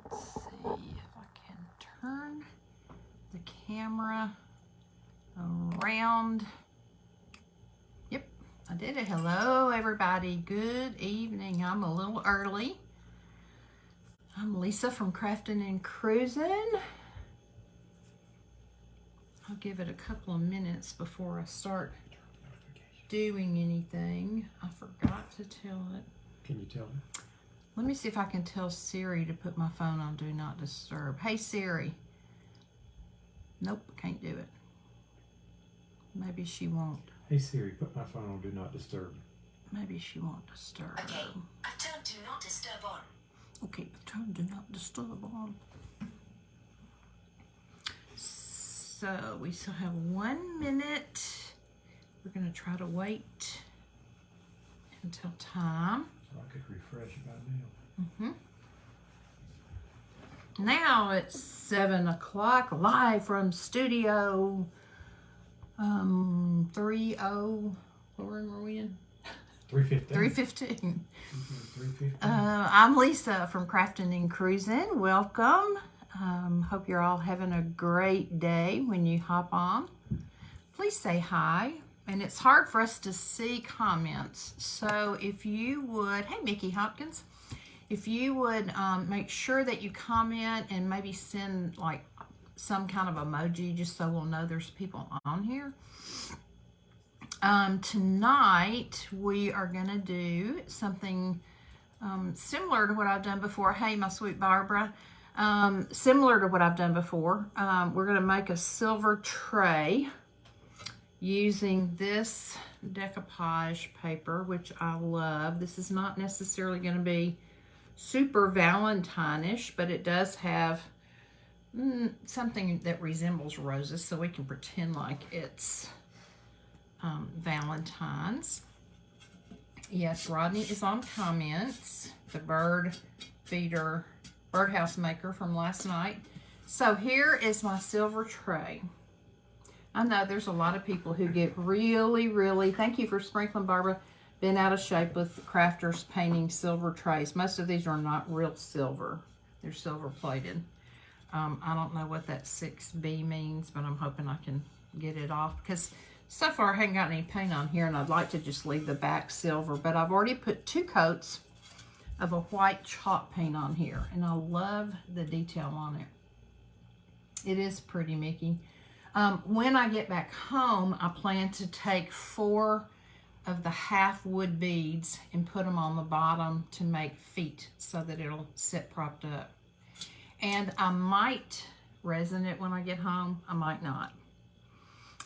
let's see if I can turn the camera around. Yep, I did it. Hello, everybody. Good evening. I'm a little early. I'm Lisa from Crafting and Cruising. I'll give it a couple of minutes before I start doing anything. I forgot to tell it. Can you tell me? Let me see if I can tell Siri to put my phone on Do Not Disturb. Hey, Siri. Nope, can't do it. Maybe she won't. Hey Siri, put my phone on Do Not Disturb. Maybe she won't disturb. Okay, I've turned Do Not Disturb on. Okay, turn Do Not Disturb on. So we still have 1 minute. We're going to try to wait until time. So I could refresh about now. Now it's 7 o'clock, live from studio 30. What room are we in? 3:15. 315. 3:15. I'm Lisa from Crafting and Cruising. Welcome. Hope you're all having a great day when you hop on. Please say hi. And it's hard for us to see comments. So if you would, hey Mickey Hopkins, if you would make sure that you comment and maybe send like some kind of emoji just so we'll know there's people on here. Tonight we are going to do something similar to what I've done before. Hey, my sweet Barbara. Similar to what I've done before. We're going to make a silver tray using this decoupage paper, which I love. This is not necessarily going to be super Valentine-ish, but it does have something that resembles roses, so we can pretend like it's Valentine's. Yes, Rodney is on comments, the birdhouse maker from last night. So here is my silver tray. I know there's a lot of people who get really, thank you for sprinkling, Barbara, been out of shape with crafters painting silver trays. Most of these are not real silver. They're silver plated. I don't know what that 6B means, but I'm hoping I can get it off because so far I haven't got any paint on here and I'd like to just leave the back silver, but I've already put 2 coats of a white chalk paint on here and I love the detail on it. It is pretty, Mickey. When I get back home, I plan to take 4 of the half wood beads and put them on the bottom to make feet so that it'll sit propped up. And I might resin it when I get home. I might not.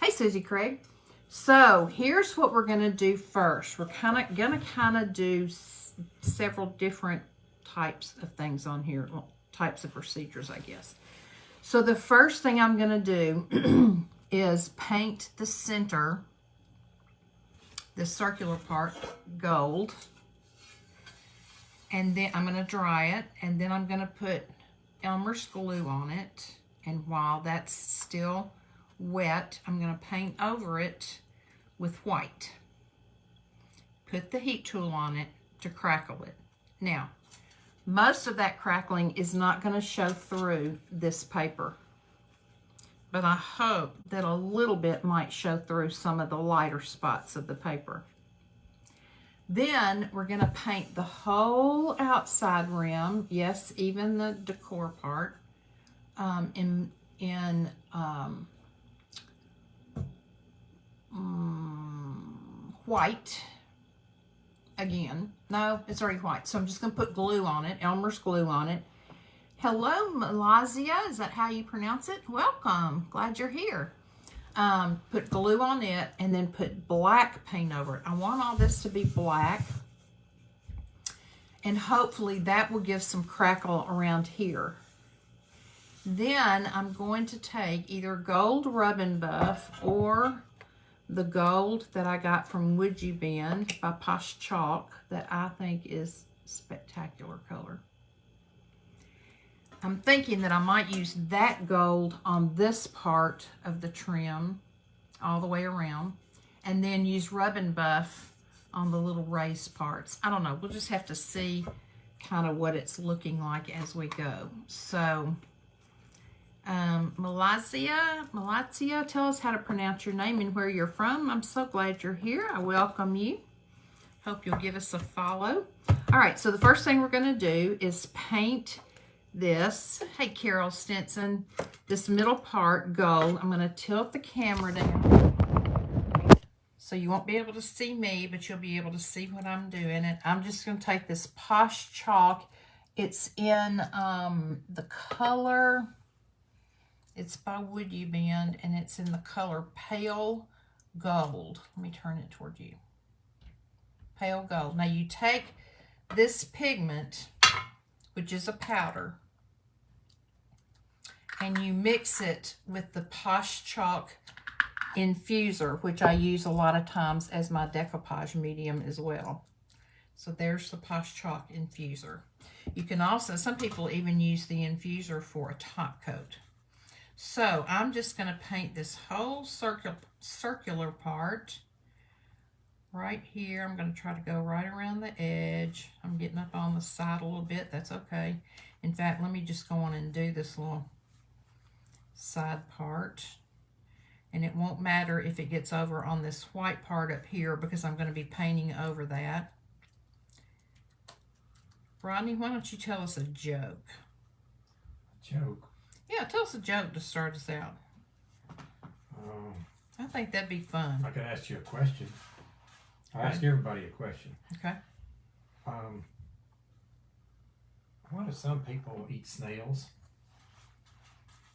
Hey, Susie Craig. So here's what we're going to do first. We're going to do several different types of things on here. Well, types of procedures, I guess. So the first thing I'm going to do is paint the center, the circular part, gold. And then I'm going to dry it. And then I'm going to put Elmer's glue on it. And while that's still wet, I'm going to paint over it with white. Put the heat tool on it to crackle it. Now, most of that crackling is not going to show through this paper, but I hope that a little bit might show through some of the lighter spots of the paper. Then we're going to paint the whole outside rim, yes, even the decor part, in white. Again, no, it's already white. So I'm just going to put glue on it, Elmer's glue on it. Hello, Malazia. Is that how you pronounce it? Welcome. Glad you're here. Put glue on it and then put black paint over it. I want all this to be black. And hopefully that will give some crackle around here. Then I'm going to take either gold Rub and Buff or the gold that I got from Would You Bend by Posh Chalk that I think is spectacular color. I'm thinking that I might use that gold on this part of the trim all the way around and then use Rub and Buff on the little raised parts. I don't know. We'll just have to see kind of what it's looking like as we go. So, Malazia, tell us how to pronounce your name and where you're from. I'm so glad you're here. I welcome you. Hope you'll give us a follow. All right, so the first thing we're going to do is paint this. Hey, Carol Stinson, this middle part gold. I'm going to tilt the camera down so you won't be able to see me, but you'll be able to see what I'm doing. And I'm just going to take this Posh Chalk. It's in the color, it's by Would You Bend, and it's in the color Pale Gold. Let me turn it toward you. Pale Gold. Now you take this pigment, which is a powder, and you mix it with the Posh Chalk infuser, which I use a lot of times as my decoupage medium as well. So there's the Posh Chalk infuser. You can also, some people even use the infuser for a top coat. So I'm just going to paint this whole circular part right here. I'm going to try to go right around the edge. I'm getting up on the side a little bit. That's okay. In fact, let me just go on and do this little side part. And it won't matter if it gets over on this white part up here because I'm going to be painting over that. Rodney, why don't you tell us a joke? Joke? Yeah, tell us a joke to start us out. I think that'd be fun. I could ask you a question. I ask Okay. everybody a question. Okay. Why do some people eat snails?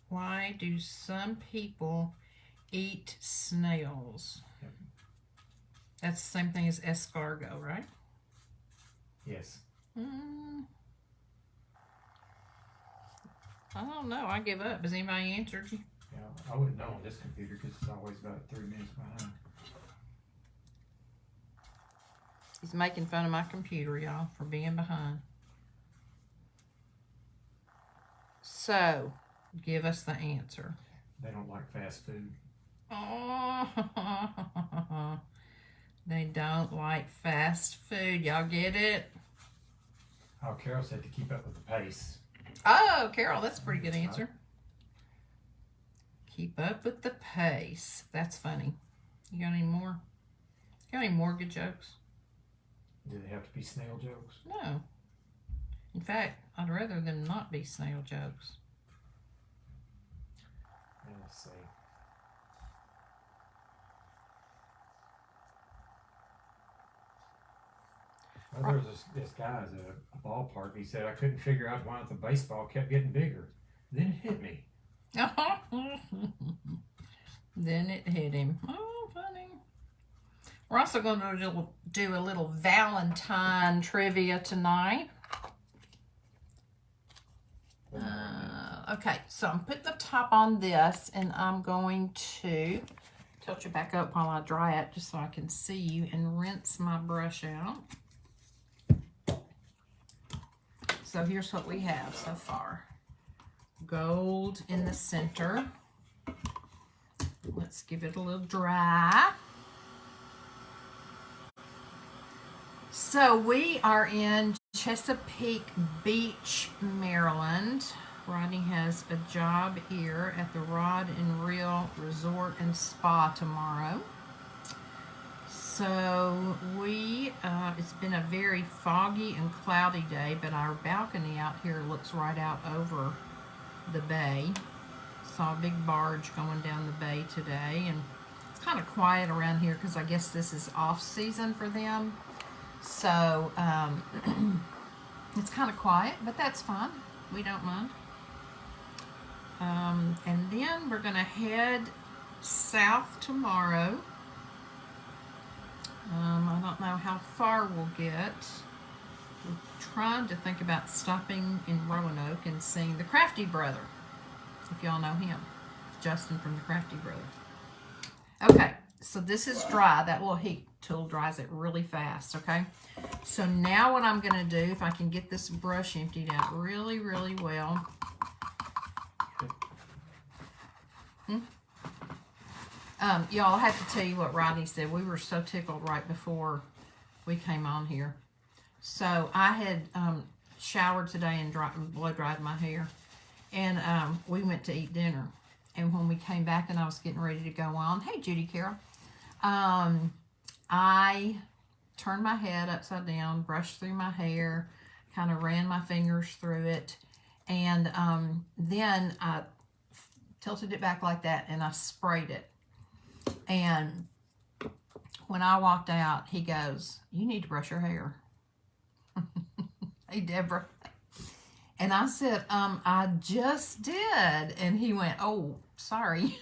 Why do some people eat snails? Yep. That's the same thing as escargot, right? Yes. I don't know. I give up. Has anybody answered you? Yeah, I wouldn't know on this computer because it's always about 3 minutes behind. He's making fun of my computer, y'all, for being behind. So, give us the answer. They don't like fast food. Oh, they don't like fast food. Y'all get it? Oh, Carol said to keep up with the pace. Oh, Carol, that's a pretty good answer. Keep up with the pace. That's funny. You got any more? Got any more good jokes? Do they have to be snail jokes? No. In fact, I'd rather them not be snail jokes. Let's see. Well, there was this guy at a ballpark. He said, I couldn't figure out why the baseball kept getting bigger. Then it hit me. Then it hit him. Oh, funny. We're also going to do a little Valentine trivia tonight. Okay, so I'm putting the top on this, and I'm going to tilt you back up while I dry it just so I can see you, and rinse my brush out. So here's what we have so far. Gold in the center. Let's give it a little dry. So we are in Chesapeake Beach, Maryland. Rodney has a job here at the Rod and Reel Resort and Spa tomorrow. So it's been a very foggy and cloudy day, but our balcony out here looks right out over the bay. Saw a big barge going down the bay today, and it's kind of quiet around here because I guess this is off season for them. So it's kind of quiet, but that's fine. We don't mind. And then we're going to head south tomorrow. I don't know how far we'll get. We're trying to think about stopping in Roanoke and seeing the Crafty Brother, if y'all know him. Justin from the Crafty Brother. Okay, so this is dry. That little heat tool dries it really fast, okay? So now what I'm going to do, if I can get this brush emptied out really, really well. Y'all, I have to tell you what Rodney said. We were so tickled right before we came on here. So I had showered today and blow dried my hair. And we went to eat dinner. And when we came back and I was getting ready to go on, hey, Judy Carroll, I turned my head upside down, brushed through my hair, kind of ran my fingers through it, and then I tilted it back like that and I sprayed it. And when I walked out, he goes, "You need to brush your hair." Hey, Deborah. And I said, I just did. And he went, "Oh, sorry."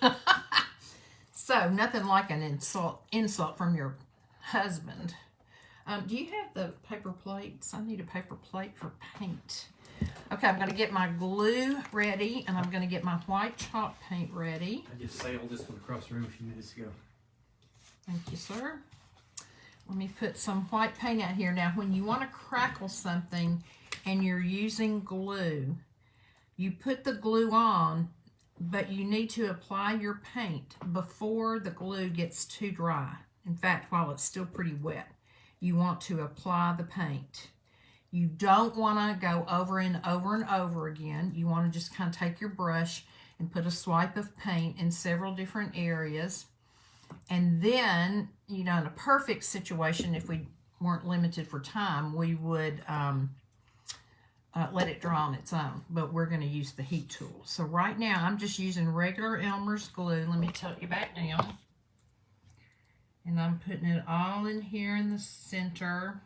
So nothing like an insult from your husband. Do you have the paper plates? I need a paper plate for paint. Okay, I'm going to get my glue ready, and I'm going to get my white chalk paint ready. I just sailed this one across the room a few minutes ago. Thank you, sir. Let me put some white paint out here. Now, when you want to crackle something and you're using glue, you put the glue on, but you need to apply your paint before the glue gets too dry. In fact, while it's still pretty wet, you want to apply the paint. You don't want to go over and over and over again. You want to just kind of take your brush and put a swipe of paint in several different areas. And then, you know, in a perfect situation, if we weren't limited for time, we would let it dry on its own. But we're going to use the heat tool. So right now, I'm just using regular Elmer's glue. Let me tilt you back down. And I'm putting it all in here in the center.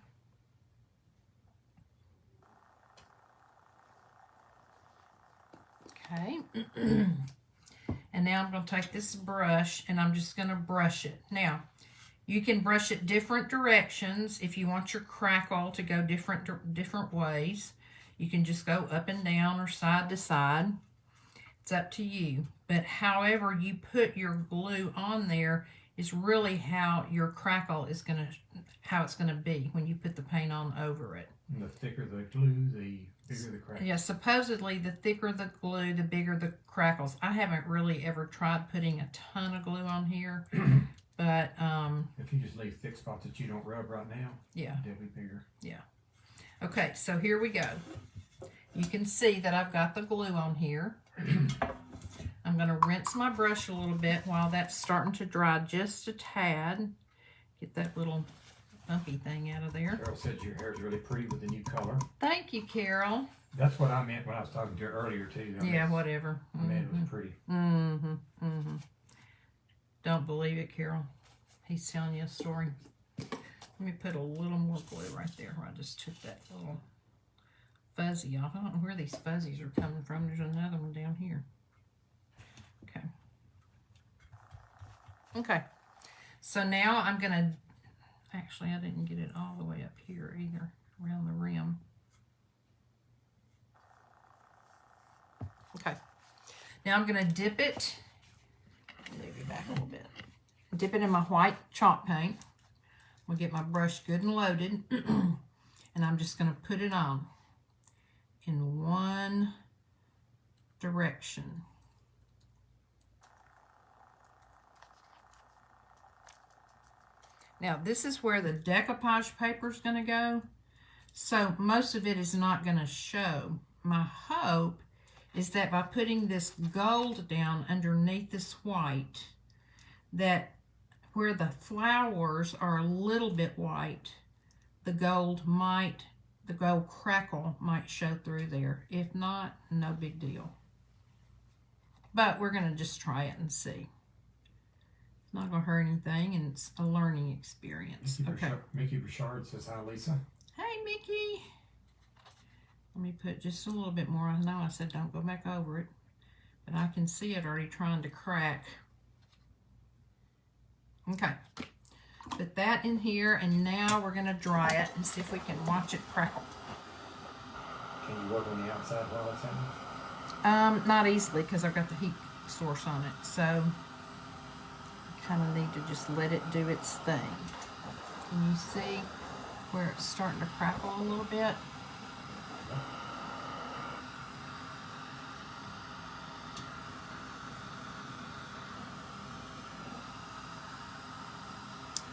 Okay. And now I'm going to take this brush and I'm just going to brush it. Now, you can brush it different directions if you want your crackle to go different ways. You can just go up and down or side to side. It's up to you. But however you put your glue on there is really how your crackle is going to, how it's going to be when you put the paint on over it. And the thicker the glue, the bigger the crackle. Yeah, supposedly the thicker the glue, the bigger the crackles. I haven't really ever tried putting a ton of glue on here, but if you just leave thick spots that you don't rub right now, yeah, they'll be bigger. Yeah. Okay, so here we go. You can see that I've got the glue on here. I'm going to rinse my brush a little bit while that's starting to dry just a tad. Get that little bumpy thing out of there. Carol said your hair is really pretty with the new color. Thank you, Carol. That's what I meant when I was talking to her earlier, too. Yeah, whatever. I mean, it was pretty. Don't believe it, Carol. He's telling you a story. Let me put a little more glue right there where I just took that little fuzzy off. I don't know where these fuzzies are coming from. There's another one down here. Okay. Okay. So now I'm going to, actually I didn't get it all the way up here either, around the rim. Okay. Now I'm going to dip it, move it back a little bit, dip it in my white chalk paint. I'm going to get my brush good and loaded, and I'm just going to put it on in one direction. Now this is where the decoupage paper is going to go, so most of it is not going to show. My hope is that by putting this gold down underneath this white, that where the flowers are a little bit white, the gold crackle might show through there. If not, no big deal. But we're going to just try it and see. It's not going to hurt anything, and it's a learning experience. Okay. Mickey Bouchard says, "Hi, Lisa." Hey, Mickey. Let me put just a little bit more. I know I said don't go back over it, but I can see it already trying to crack. Okay. Put that in here, and now we're going to dry it and see if we can watch it crackle. Can you work on the outside while that's happening? Not easily because I've got the heat source on it, so I kind of need to just let it do its thing. Can you see where it's starting to crackle a little bit?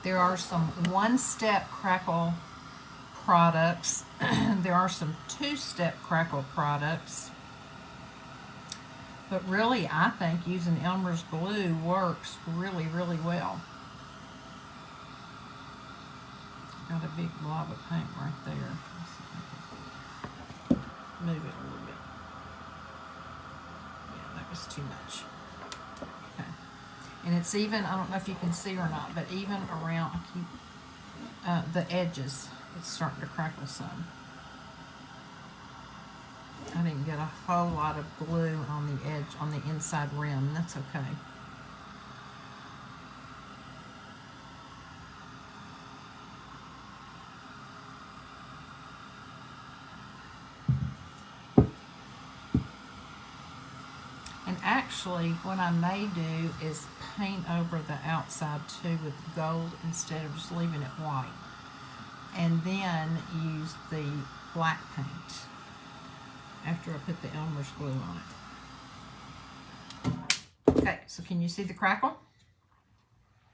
There are some one-step crackle products. There are some two-step crackle products. But really, I think using Elmer's glue works really, really well. Got a big blob of paint right there. Let's see if I can move it a little bit. Yeah, that was too much. Okay. And it's even, I don't know if you can see or not, but even around, I keep the edges, it's starting to crackle some. I didn't get a whole lot of glue on the edge, on the inside rim. That's okay. And actually, what I may do is paint over the outside too with gold instead of just leaving it white. And then use the black paint after I put the Elmer's glue on it. Okay, so can you see the crackle?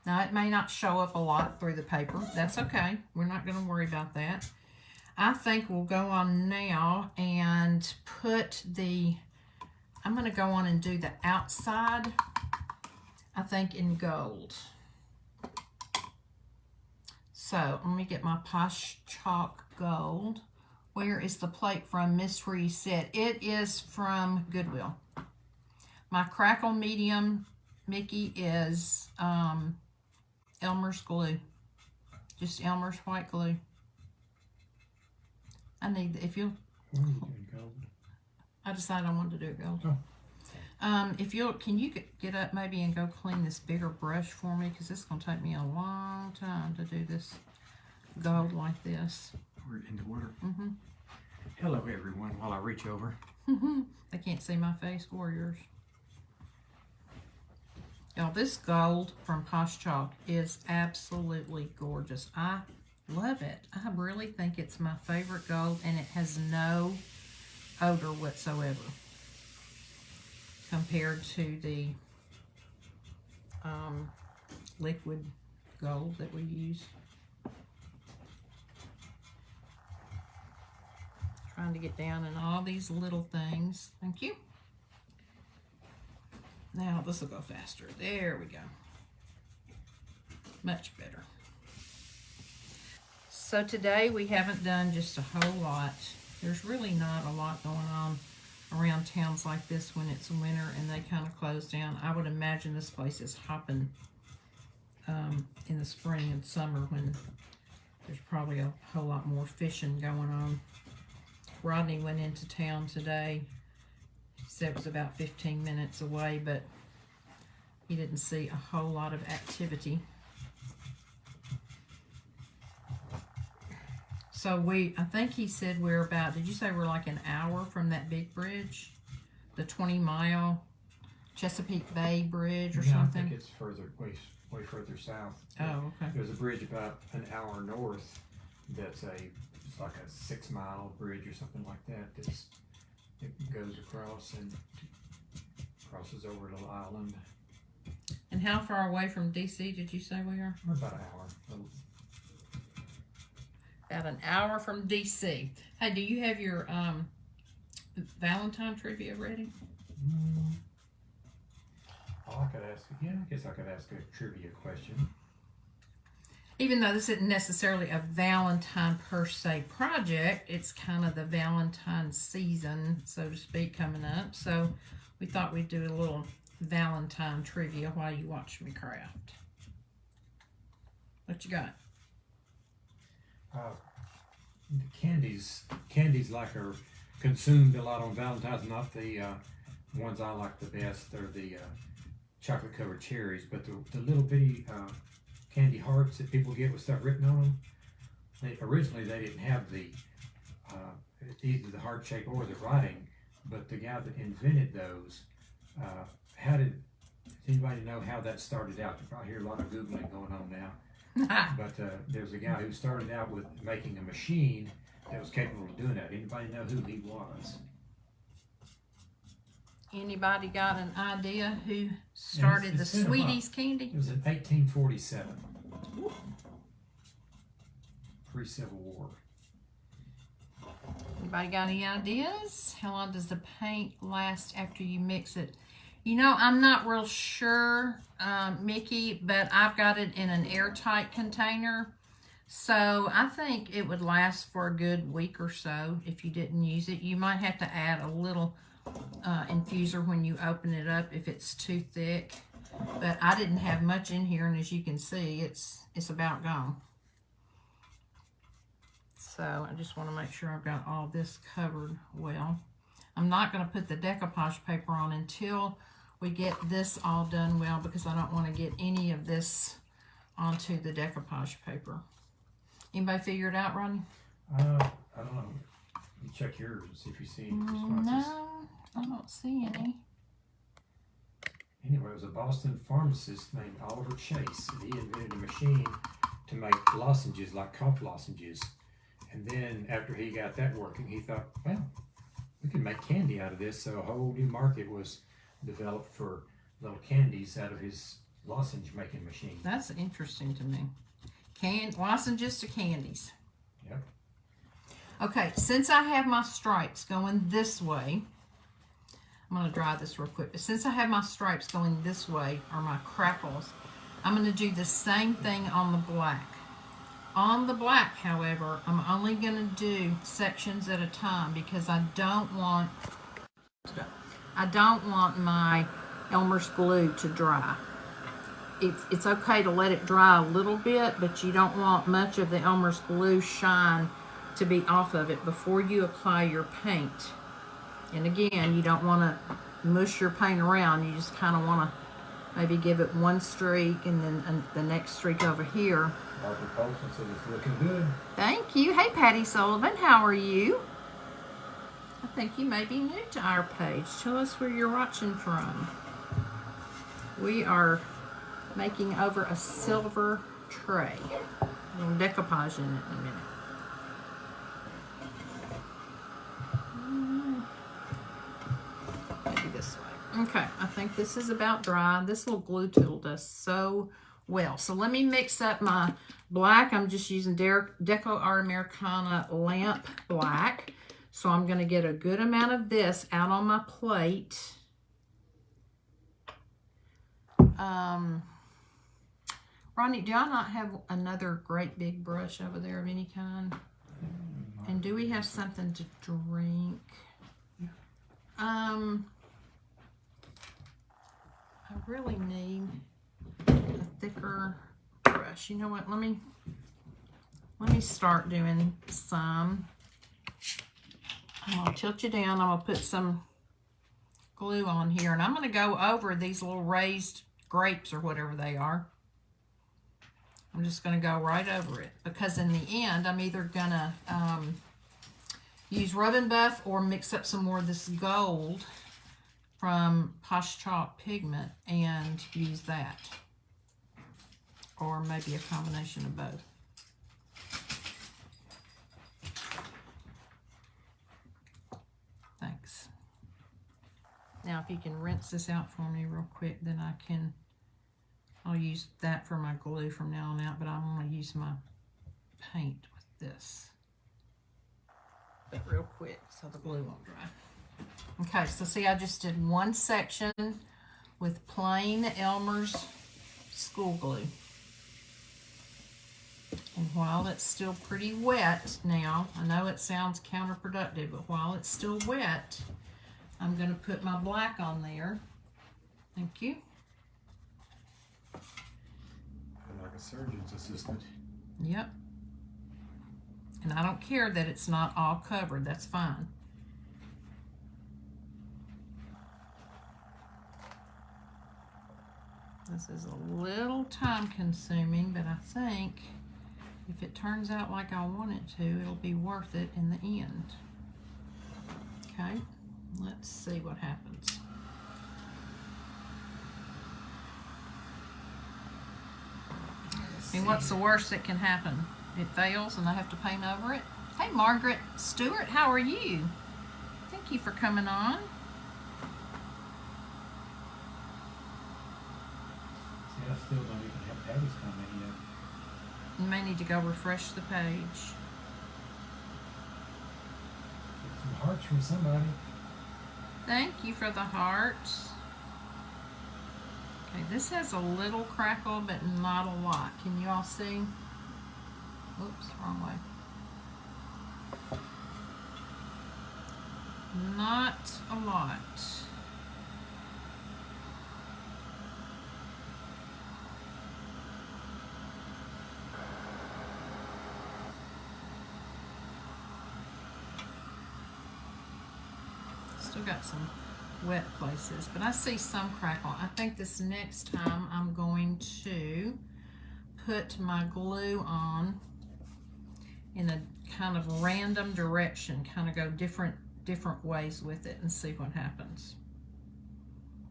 Now it may not show up a lot through the paper. That's okay. We're not going to worry about that. I think we'll go on now and put the, I'm going to go on and do the outside, I think in gold. So let me get my Posh Chalk Gold. Where is the plate from, Miss Reset? It is from Goodwill. My Crackle Medium, Mickey, is Elmer's glue. Just Elmer's white glue. I need, if you'll... What are you doing, gold? I decided I wanted to do it gold. Oh. If you'll, can you get up maybe and go clean this bigger brush for me? Because it's going to take me a long time to do this gold like this. Pour it into water. Mm-hmm. Hello, everyone, while I reach over. They can't see my face or yours. Y'all, this gold from Posh Chalk is absolutely gorgeous. I love it. I really think it's my favorite gold, and it has no odor whatsoever compared to the liquid gold that we use. Trying to get down in all these little things. Thank you. Now this will go faster. There we go. Much better. So today we haven't done just a whole lot. There's really not a lot going on around towns like this when it's winter and they kind of close down. I would imagine this place is hopping in the spring and summer when there's probably a whole lot more fishing going on. Rodney went into town today. He said it was about 15 minutes away, but he didn't see a whole lot of activity. So I think he said we're about, did you say we're like an hour from that big bridge? The 20-mile Chesapeake Bay Bridge or something? I think it's further, way further south. Oh, okay. There's a bridge about an hour north that's it's like a 6-mile bridge or something like that. It goes across and crosses over a little island. And how far away from DC did you say we are? We're about an hour. About an hour from DC. Hey, do you have your Valentine trivia ready? I could ask, I guess I could ask a trivia question. Even though this isn't necessarily a Valentine per se project, it's kind of the Valentine season, so to speak, coming up. So we thought we'd do a little Valentine trivia while you watch me craft. What you got? Candies like are consumed a lot on Valentine's. Not the ones I like the best. They're the chocolate covered cherries, but the little bitty candy hearts that people get with stuff written on them. Originally they didn't have either the heart shape or the writing, but the guy that invented those, does anybody know how that started out? You probably hear a lot of Googling going on now. But there's a guy who started out with making a machine that was capable of doing that. Anybody know who he was? Anybody got an idea who started the Sweeties candy? It was in 1847. Pre-Civil War. Anybody got any ideas? How long does the paint last after you mix it? You know, I'm not real sure, Mickey, but I've got it in an airtight container. So I think it would last for a good week or so if you didn't use it. You might have to add a little infuser when you open it up if it's too thick. But I didn't have much in here, and as you can see, it's about gone. So I just want to make sure I've got all this covered well. I'm not going to put the decoupage paper on until we get this all done well, because I don't want to get any of this onto the decoupage paper. Anybody figure it out, Rodney? I don't know. You check yours and see if you see any responses. No, I don't see any. Anyway, it was a Boston pharmacist named Oliver Chase, and he invented a machine to make lozenges, like cough lozenges. And then after he got that working, he thought, well, we could make candy out of this. So a whole new market was developed for little candies out of his lozenge making machine. That's interesting to me. Lozenges to candies. Yep. Okay, since I have my stripes going this way, I'm going to dry this real quick. But since I have my stripes going this way, or my crackles, I'm going to do the same thing on the black. On the black, however, I'm only going to do sections at a time, because I don't want my Elmer's glue to dry. It's okay to let it dry a little bit, but you don't want much of the Elmer's glue shine to be off of it before you apply your paint. And again, you don't want to mush your paint around. You just kind of want to maybe give it one streak and then the next streak over here. Martha Colson said it's looking good. Thank you. Hey, Patty Sullivan, how are you? I think you may be new to our page. Tell us where you're watching from. We are making over a silver tray. We'll decoupage in it in a minute. Maybe this way. Okay, I think this is about dry. This little glue tool does so well. So let me mix up my black. I'm just using Deco Art Americana Lamp Black. So I'm going to get a good amount of this out on my plate. Ronnie, do I not have another great big brush over there of any kind? And do we have something to drink? I really need a thicker brush. You know what? Let me start doing some. I'm gonna tilt you down. I'm gonna put some glue on here, and I'm gonna go over these little raised grapes or whatever they are. I'm just gonna go right over it, because in the end, I'm either gonna use Rub and Buff or mix up some more of this gold from Posh Chalk Pigment and use that. Or maybe a combination of both. Thanks. Now, if you can rinse this out for me real quick, then I'll use that for my glue from now on out, but I'm going to use my paint with this. But real quick, so the glue won't dry. Okay, so see, I just did one section with plain Elmer's school glue. And while it's still pretty wet now, I know it sounds counterproductive, but while it's still wet, I'm going to put my black on there. Thank you. Like a surgeon's assistant. Yep. And I don't care that it's not all covered. That's fine. This is a little time consuming, but I think if it turns out like I want it to, it'll be worth it in the end. Okay, let's see what happens. I mean, what's the worst that can happen? It fails and I have to paint over it. Hey, Margaret Stewart, how are you? Thank you for coming on. See, I still don't even have Patty's comment yet. You may need to go refresh the page. touch from somebody. Thank you for the hearts. Okay, this has a little crackle, but not a lot. Can you all see? Oops, wrong way. Not a lot. Still got some wet places, but I see some crackle. I think this next time I'm going to put my glue on in a kind of random direction, kind of go different ways with it and see what happens.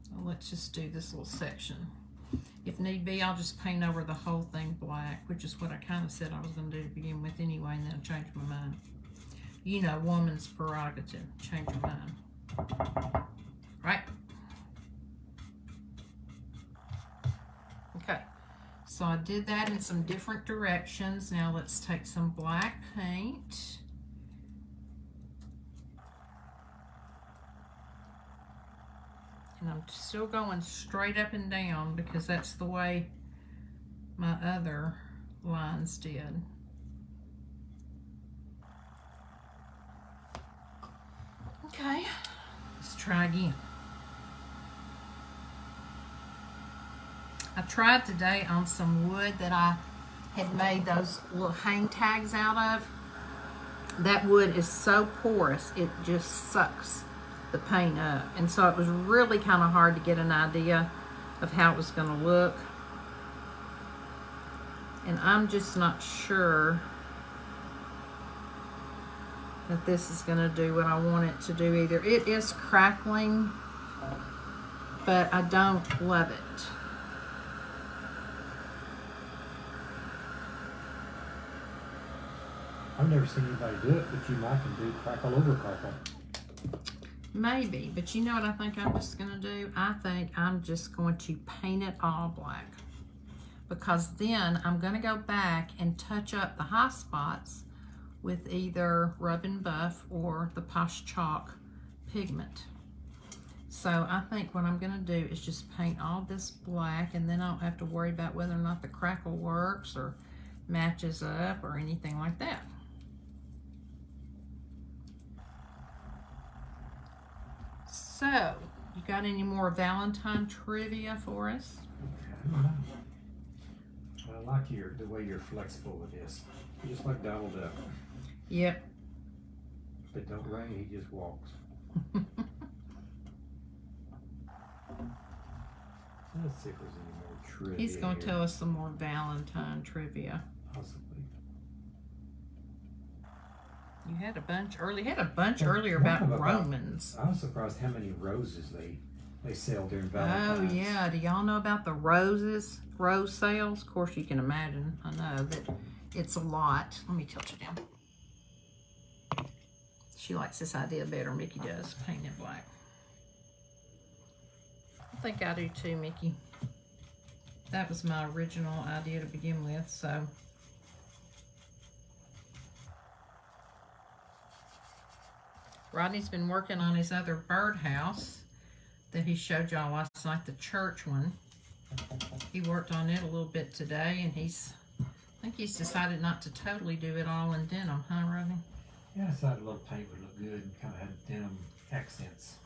So let's just do this little section. If need be, I'll just paint over the whole thing black, which is what I kind of said I was going to do to begin with anyway, and then I changed my mind. You know, woman's prerogative, change your mind. Right? Okay, so I did that in some different directions. Now let's take some black paint. And I'm still going straight up and down because that's the way my other lines did. Okay, let's try again. I tried today on some wood that I had made those little hang tags out of. That wood is so porous, it just sucks the paint up. And so it was really kind of hard to get an idea of how it was going to look. And I'm just not sure that this is going to do what I want it to do either. It is crackling, but I don't love it. I've never seen anybody do it, but you might can do crackle over crackle. Maybe, but you know what I think I'm just going to do? I think I'm just going to paint it all black. Because then I'm going to go back and touch up the high spots with either Rub and Buff or the Posh Chalk pigment. So I think what I'm going to do is just paint all this black, and then I don't have to worry about whether or not the crackle works or matches up or anything like that. So, you got any more Valentine trivia for us? I don't know. I like the way you're flexible with this. Just like Donald Duck. Yep. If it don't rain, he just walks. Let's see if there's any more trivia. He's going to here. tell us some more Valentine trivia. Possibly. You had a bunch earlier about Romans. I was surprised how many roses they sell during Valentine's. Oh yeah, do y'all know about the rose sales? Of course you can imagine. I know that it's a lot. Let me tilt you down. She likes this idea better, Mickey does, paint it black. I think I do too, Mickey. That was my original idea to begin with, so. Rodney's been working on his other birdhouse that he showed y'all last night, the church one. He worked on it a little bit today, and I think he's decided not to totally do it all in denim, huh, Rodney? Yeah, I decided a little paint would look good and kind of had denim accents.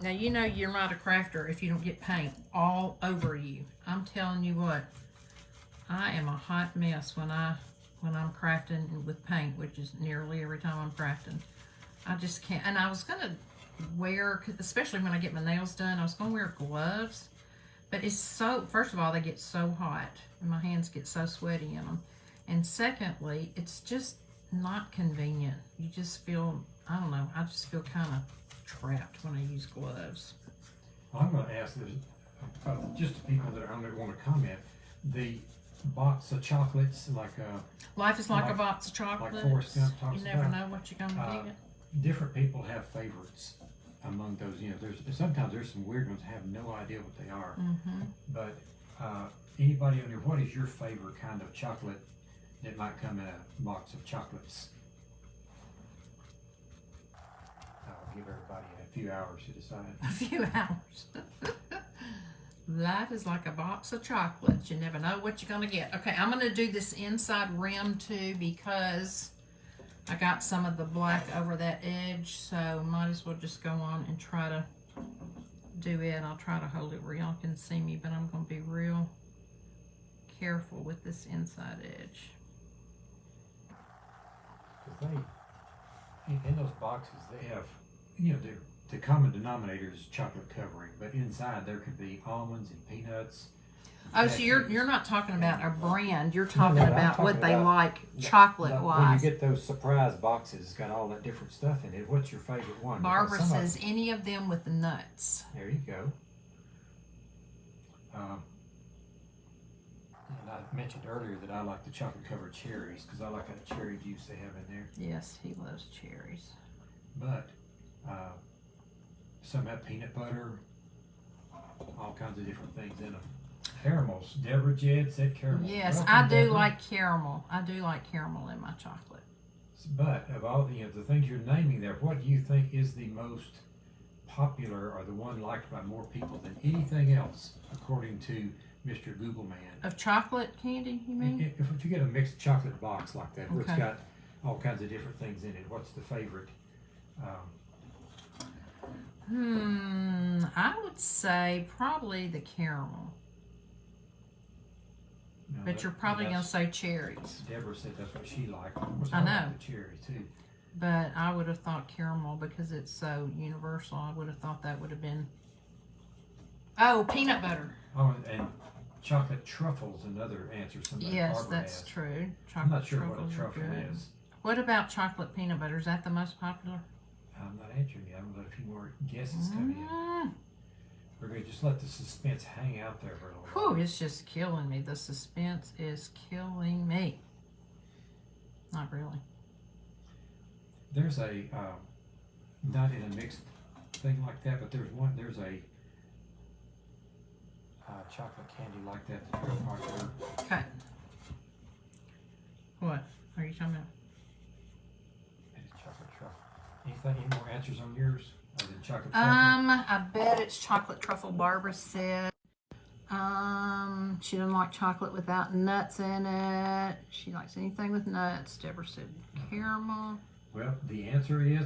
Now, you know you're not a crafter if you don't get paint all over you. I'm telling you what, I am a hot mess when I'm crafting with paint, which is nearly every time I'm crafting. I just can't. And I was going to wear, especially when I get my nails done, I was going to wear gloves. But it's so, first of all, they get so hot and my hands get so sweaty in them. And secondly, it's just not convenient. You just feel, I don't know, I just feel kind of trapped when I use gloves. Well, I'm going to ask this, just the people that are on there want to comment. The box of chocolates, like life is like a box of chocolate. like Forrest Gump talks You never about. know what you're going to get. Different people have favorites among those. You know, sometimes there's some weird ones. I have no idea what they are. Mm-hmm. But anybody on there, what is your favorite kind of chocolate that might come in a box of chocolates? give everybody a few hours to decide. A few hours. Life is like a box of chocolates. You never know what you're going to get. Okay, I'm going to do this inside rim too because I got some of the black over that edge. So might as well just go on and try to do it. I'll try to hold it where y'all can see me, but I'm going to be real careful with this inside edge. Because in those boxes, they have, you know, the common denominator is chocolate covering, but inside there could be almonds and peanuts. Oh, so you're not talking about a brand. You're talking No, I'm about talking what they about like chocolate When you wise. get those surprise boxes, it's got all that different stuff in it. What's your favorite one? Barbara Because some of says any of them with the nuts. There you go. And I mentioned earlier that I like the chocolate covered cherries because I like that cherry juice they have in there. Yes, he loves cherries. But some have peanut butter, all kinds of different things in them. Caramels. Deborah Jed said caramel. Yes, Welcome, I do Deborah. like caramel. I do like caramel in my chocolate. But of all the things you're naming there, what do you think is the most popular or the one liked by more people than anything else, according to Mr. Google Man? Of chocolate candy, you mean? If you get a mixed chocolate box like that, where Okay. it's got all kinds of different things in it, what's the favorite? I would say probably the caramel. No, But you're probably going to that's- say cherries. Deborah said that's what she liked. I know. Like the cherry too. But I would have thought caramel because it's so universal. I would have thought that would have been. Oh, peanut butter. Oh, and chocolate truffles, another answer somebody Yes, Barbara that's asked. true. Chocolate I'm not sure what truffles a are truffle good. is. What about chocolate peanut butter? Is that the most popular? I'm not answering yet. I'm going to let a few more guesses come in. Mm. We're going to just let the suspense hang out there for a little while. Whew, it's just killing me. The suspense is killing me. Not really. There's a, not in a mixed thing like that, but there's a chocolate candy like that that's real popular. Okay. What are you talking about? It's chocolate truffle. Any more answers on yours? Other than chocolate truffle? I bet it's chocolate truffle. Barbara said. She doesn't like chocolate without nuts in it. She likes anything with nuts. Deborah said caramel. Well, the answer is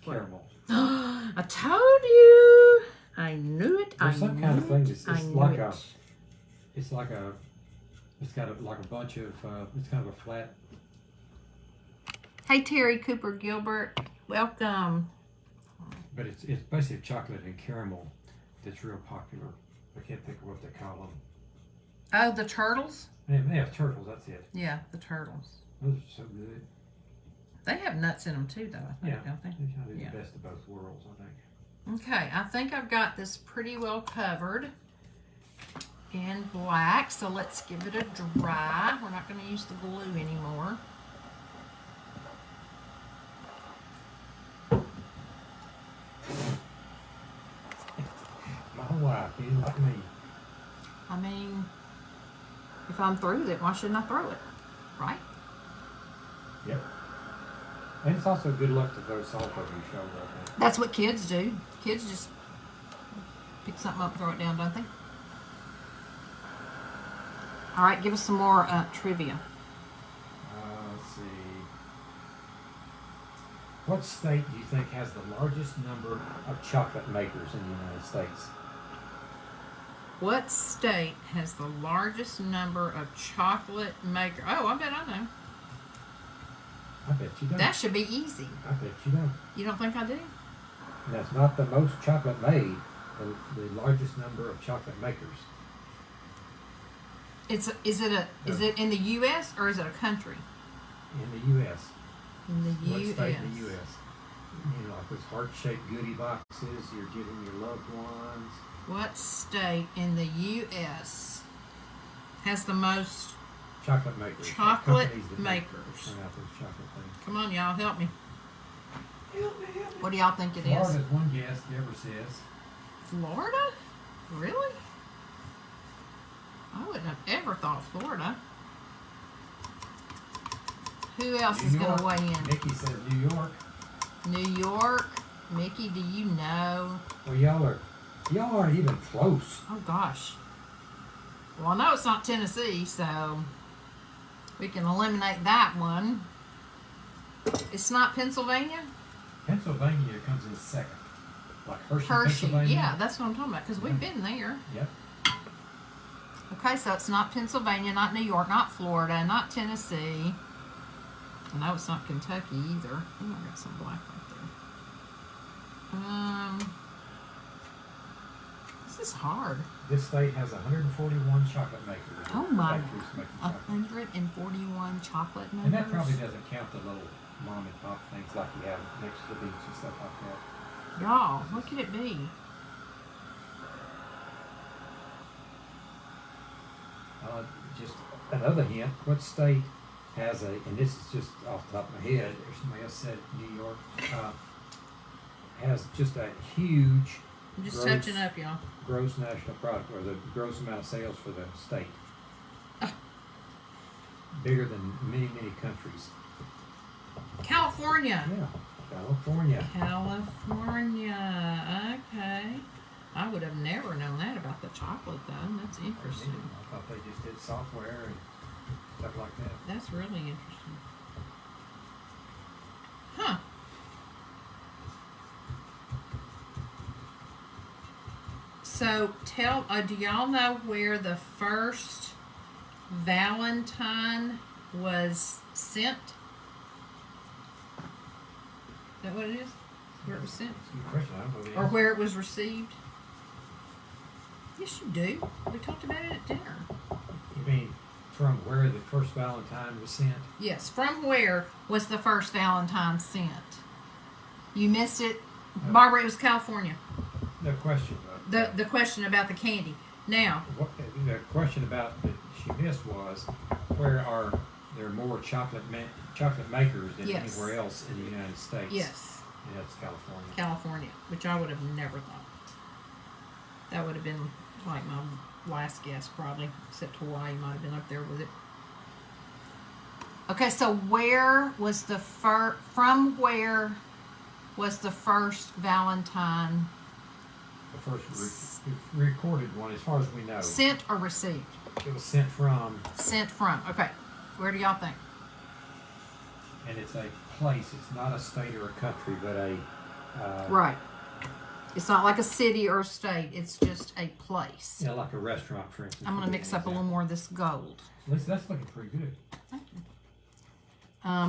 caramel. I told you. I knew it. There's some kind of thing that's I it's knew like it. it's got like a bunch of it's kind of a flat. Hey Terry Cooper Gilbert, welcome. But it's basically chocolate and caramel that's real popular. I can't think of what they call them. Oh, the turtles? They have turtles. That's it. Yeah, the turtles. Those are so good. They have nuts in them too, though. I think, Yeah, don't they? they kind of do Yeah. the best of both worlds, I think. Okay, I think I've got this pretty well covered in black. So let's give it a dry. We're not going to use the glue anymore. My wife, you like me. I mean, if I'm through with it, why shouldn't I throw it? Right? Yep. And it's also good luck to throw salt over your shoulder, I think. That's what kids do. Kids just pick something up, throw it down, don't they? All right, give us some more trivia. Let's see. What state do you think has the largest number of chocolate makers in the United States? What state has the largest number of chocolate makers? Oh, I bet I know. I bet you don't. That should be easy. I bet you don't. You don't think I do? That's not the most chocolate made, the largest number of chocolate makers. Is it in the U.S. or is it a country? In the U.S. In the What U.S. state in the U.S.? You know, like those heart-shaped goodie boxes you're giving your loved ones. What state in the U.S. has the most Chocolate makers. chocolate Companies that makers? turn out those chocolate things. Come on, y'all, help me. Help me. What do y'all think it is? Florida's one guess, Deborah says. Florida? Really? I wouldn't have ever thought Florida. Who else New is York. going to weigh in? Nikki says New York. New York. Mickey, do you know? Well, y'all aren't even close. Oh, gosh. Well, I know it's not Tennessee, so we can eliminate that one. It's not Pennsylvania? Pennsylvania comes in second. Like Hershey, Hershey. Pennsylvania. Yeah, that's what I'm talking about, because we've been there. Yep. Okay, so it's not Pennsylvania, not New York, not Florida, not Tennessee. I know it's not Kentucky either. Oh, I got some black right there. This is hard. This state has 141 chocolate makers. Oh my, Factories making chocolate. 141 chocolate makers. And that probably doesn't count the little mom and pop things like you have next to the beach and stuff like that. Y'all, what could it be? Just another hint, what state has and this is just off the top of my head, or somebody else said New York, has just a huge I'm just gross- touching up, y'all. gross national product, or the gross amount of sales for the state. Bigger than many, many countries. California. Yeah, California. California. Okay. I would have never known that about the chocolate, though. That's interesting. I thought they just did software and stuff like that. That's really interesting. Huh. So, do y'all know where the first Valentine was sent? Is that what it is? Where it was sent? That's a good question. I don't know the Or answer. where it was received? Yes, you do. We talked about it at dinner. You mean from where the first Valentine was sent? Yes, from where was the first Valentine sent? You missed it. Barbara, it was California. No question. The question about the candy. Now, The question about that she missed was, where are there more chocolate makers than Yes. anywhere else in the United States? yes, And that's California. California, which I would have never thought. That would have been like my last guess, probably, except Hawaii might have been up there with it. Okay, so where was the from where was the first Valentine The first recorded one, as far as we know. sent or received? It was sent from, Sent from. Okay, where do y'all think? and it's a place. It's not a state or a country, but a Right. It's not like a city or a state. It's just a place. you know, like a restaurant, for instance. I'm going would to be mix an up a little example. more of this gold. That's looking pretty good.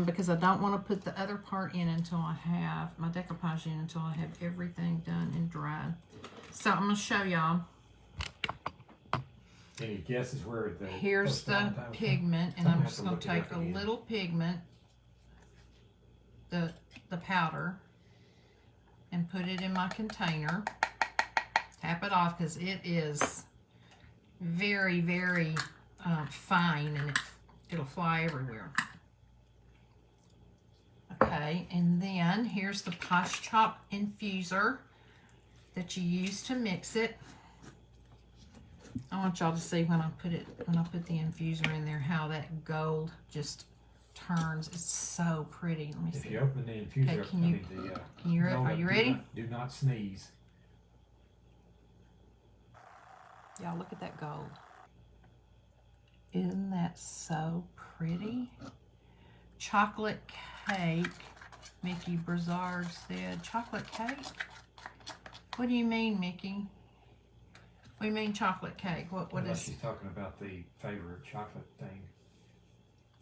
Because I don't want to put the other part in until I have my decoupage in, until I have everything done and dried. So I'm going to show y'all. Any guesses where the Here's first the Valentine was from? pigment, and I'm I'm gonna just have to going to look it take up a again. little pigment, the powder, and put it in my container. Tap it off because it is very, very fine, and it'll fly everywhere. Okay, and then here's the Posh Chop infuser that you use to mix it. I want y'all to see when I put the infuser in there, how that gold just turns. It's so pretty. Let me If see. you open the infuser, Okay, up, can you- are you ready? Do not sneeze. Y'all look at that gold. Isn't that so pretty? Chocolate cake. Mickey Brazard said, chocolate cake? What do you mean, Mickey? What do you mean chocolate cake? What Unless is... she's talking about the favorite chocolate thing.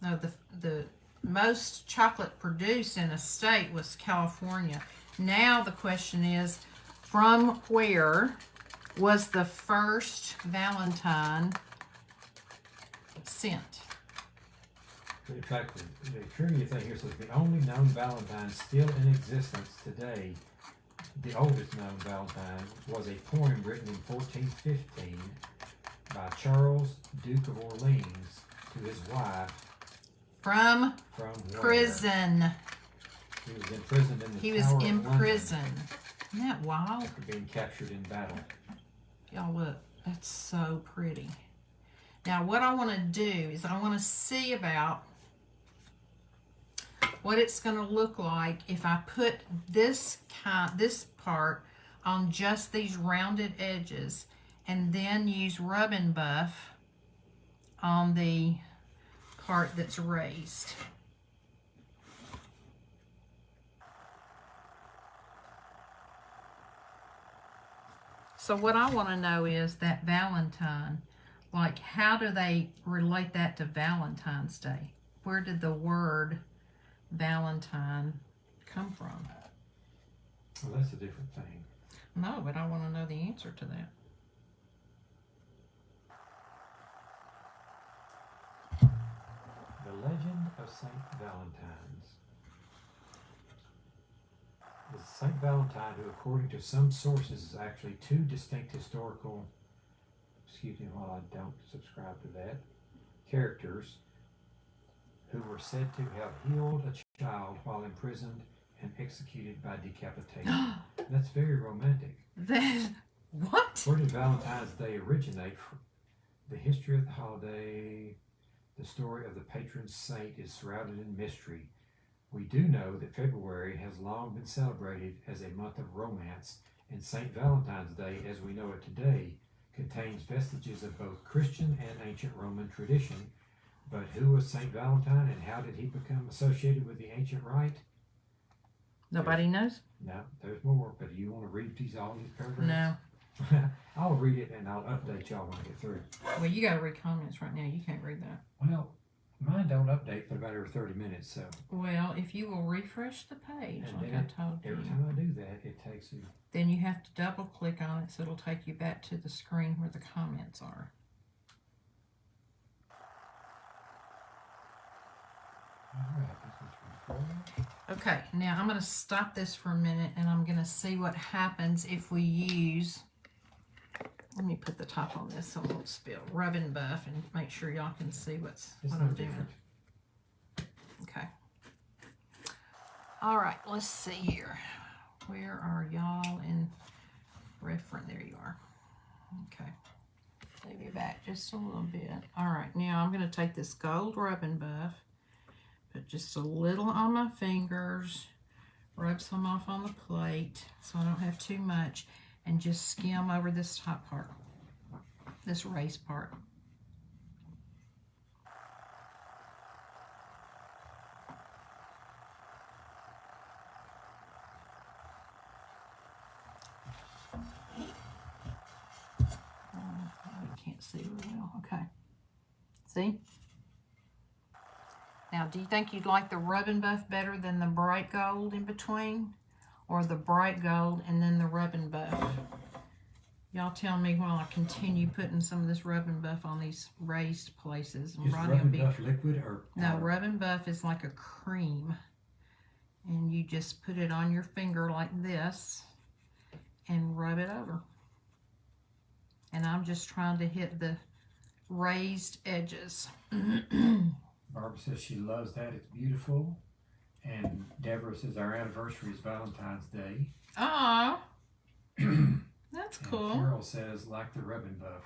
No, the most chocolate produced in a state was California. Now the question is, from where was the first Valentine sent? In fact, the trivia thing here says the only known Valentine still in existence today, the oldest known Valentine, was a poem written in 1415 by Charles, Duke of Orleans, to his wife From from where? prison. He was imprisoned in the He was Tower of in London prison. Isn't that wild? after being captured in battle. Y'all look, that's so pretty. Now what I want to do is I want to see about what it's going to look like if I put this part on just these rounded edges and then use Rub and Buff on the part that's raised. So what I want to know is that Valentine, like how do they relate that to Valentine's Day? Where did the word Valentine come from? Well, that's a different thing. No, but I want to know the answer to that. The legend of Saint Valentine's. Is Saint Valentine, who according to some sources is actually two distinct historical, excuse me while I don't subscribe to that, characters who were said to have healed a child while imprisoned and executed by decapitation. That's very romantic. What? Where did Valentine's Day originate from? The history of the holiday, the story of the patron saint is shrouded in mystery. We do know that February has long been celebrated as a month of romance, and St. Valentine's Day, as we know it today, contains vestiges of both Christian and ancient Roman tradition. But who was St. Valentine and how did he become associated with the ancient rite? Nobody knows? No, there's more, but do you want to read all these paragraphs? No. I'll read it and I'll update y'all when I get through. Well, you got to read comments right now. You can't read that. Well, mine don't update but about every 30 minutes, so. Well, if you will refresh the page, And like then I told you, every time I do that, it takes you. then you have to double click on it so it'll take you back to the screen where the comments are. All right, this is recording. Okay, now I'm going to stop this for a minute and I'm going to see what happens if we use, let me put the top on this so it won't spill, Rub and Buff, and make sure y'all can see what It's I'm no doing. different. Okay. All right, let's see here. Where are y'all in reference? There you are. Okay. Leave you back just a little bit. All right, now I'm going to take this gold Rub and Buff, put just a little on my fingers, rub some off on the plate so I don't have too much, and just skim over this top part, this raised part. I can't see very well. Okay. See? Now, do you think you'd like the Rub and Buff better than the bright gold in between? Or the bright gold and then the Rub and Buff? Y'all tell me while I continue putting some of this Rub and Buff on these raised places. Is Rub and Buff liquid or No, powder? Rub and Buff is like a cream. And you just put it on your finger like this and rub it over. And I'm just trying to hit the raised edges. Barbara says she loves that. It's beautiful. And Deborah says our anniversary is Valentine's Day. Oh, that's And cool. Carol says like the Rub and Buff.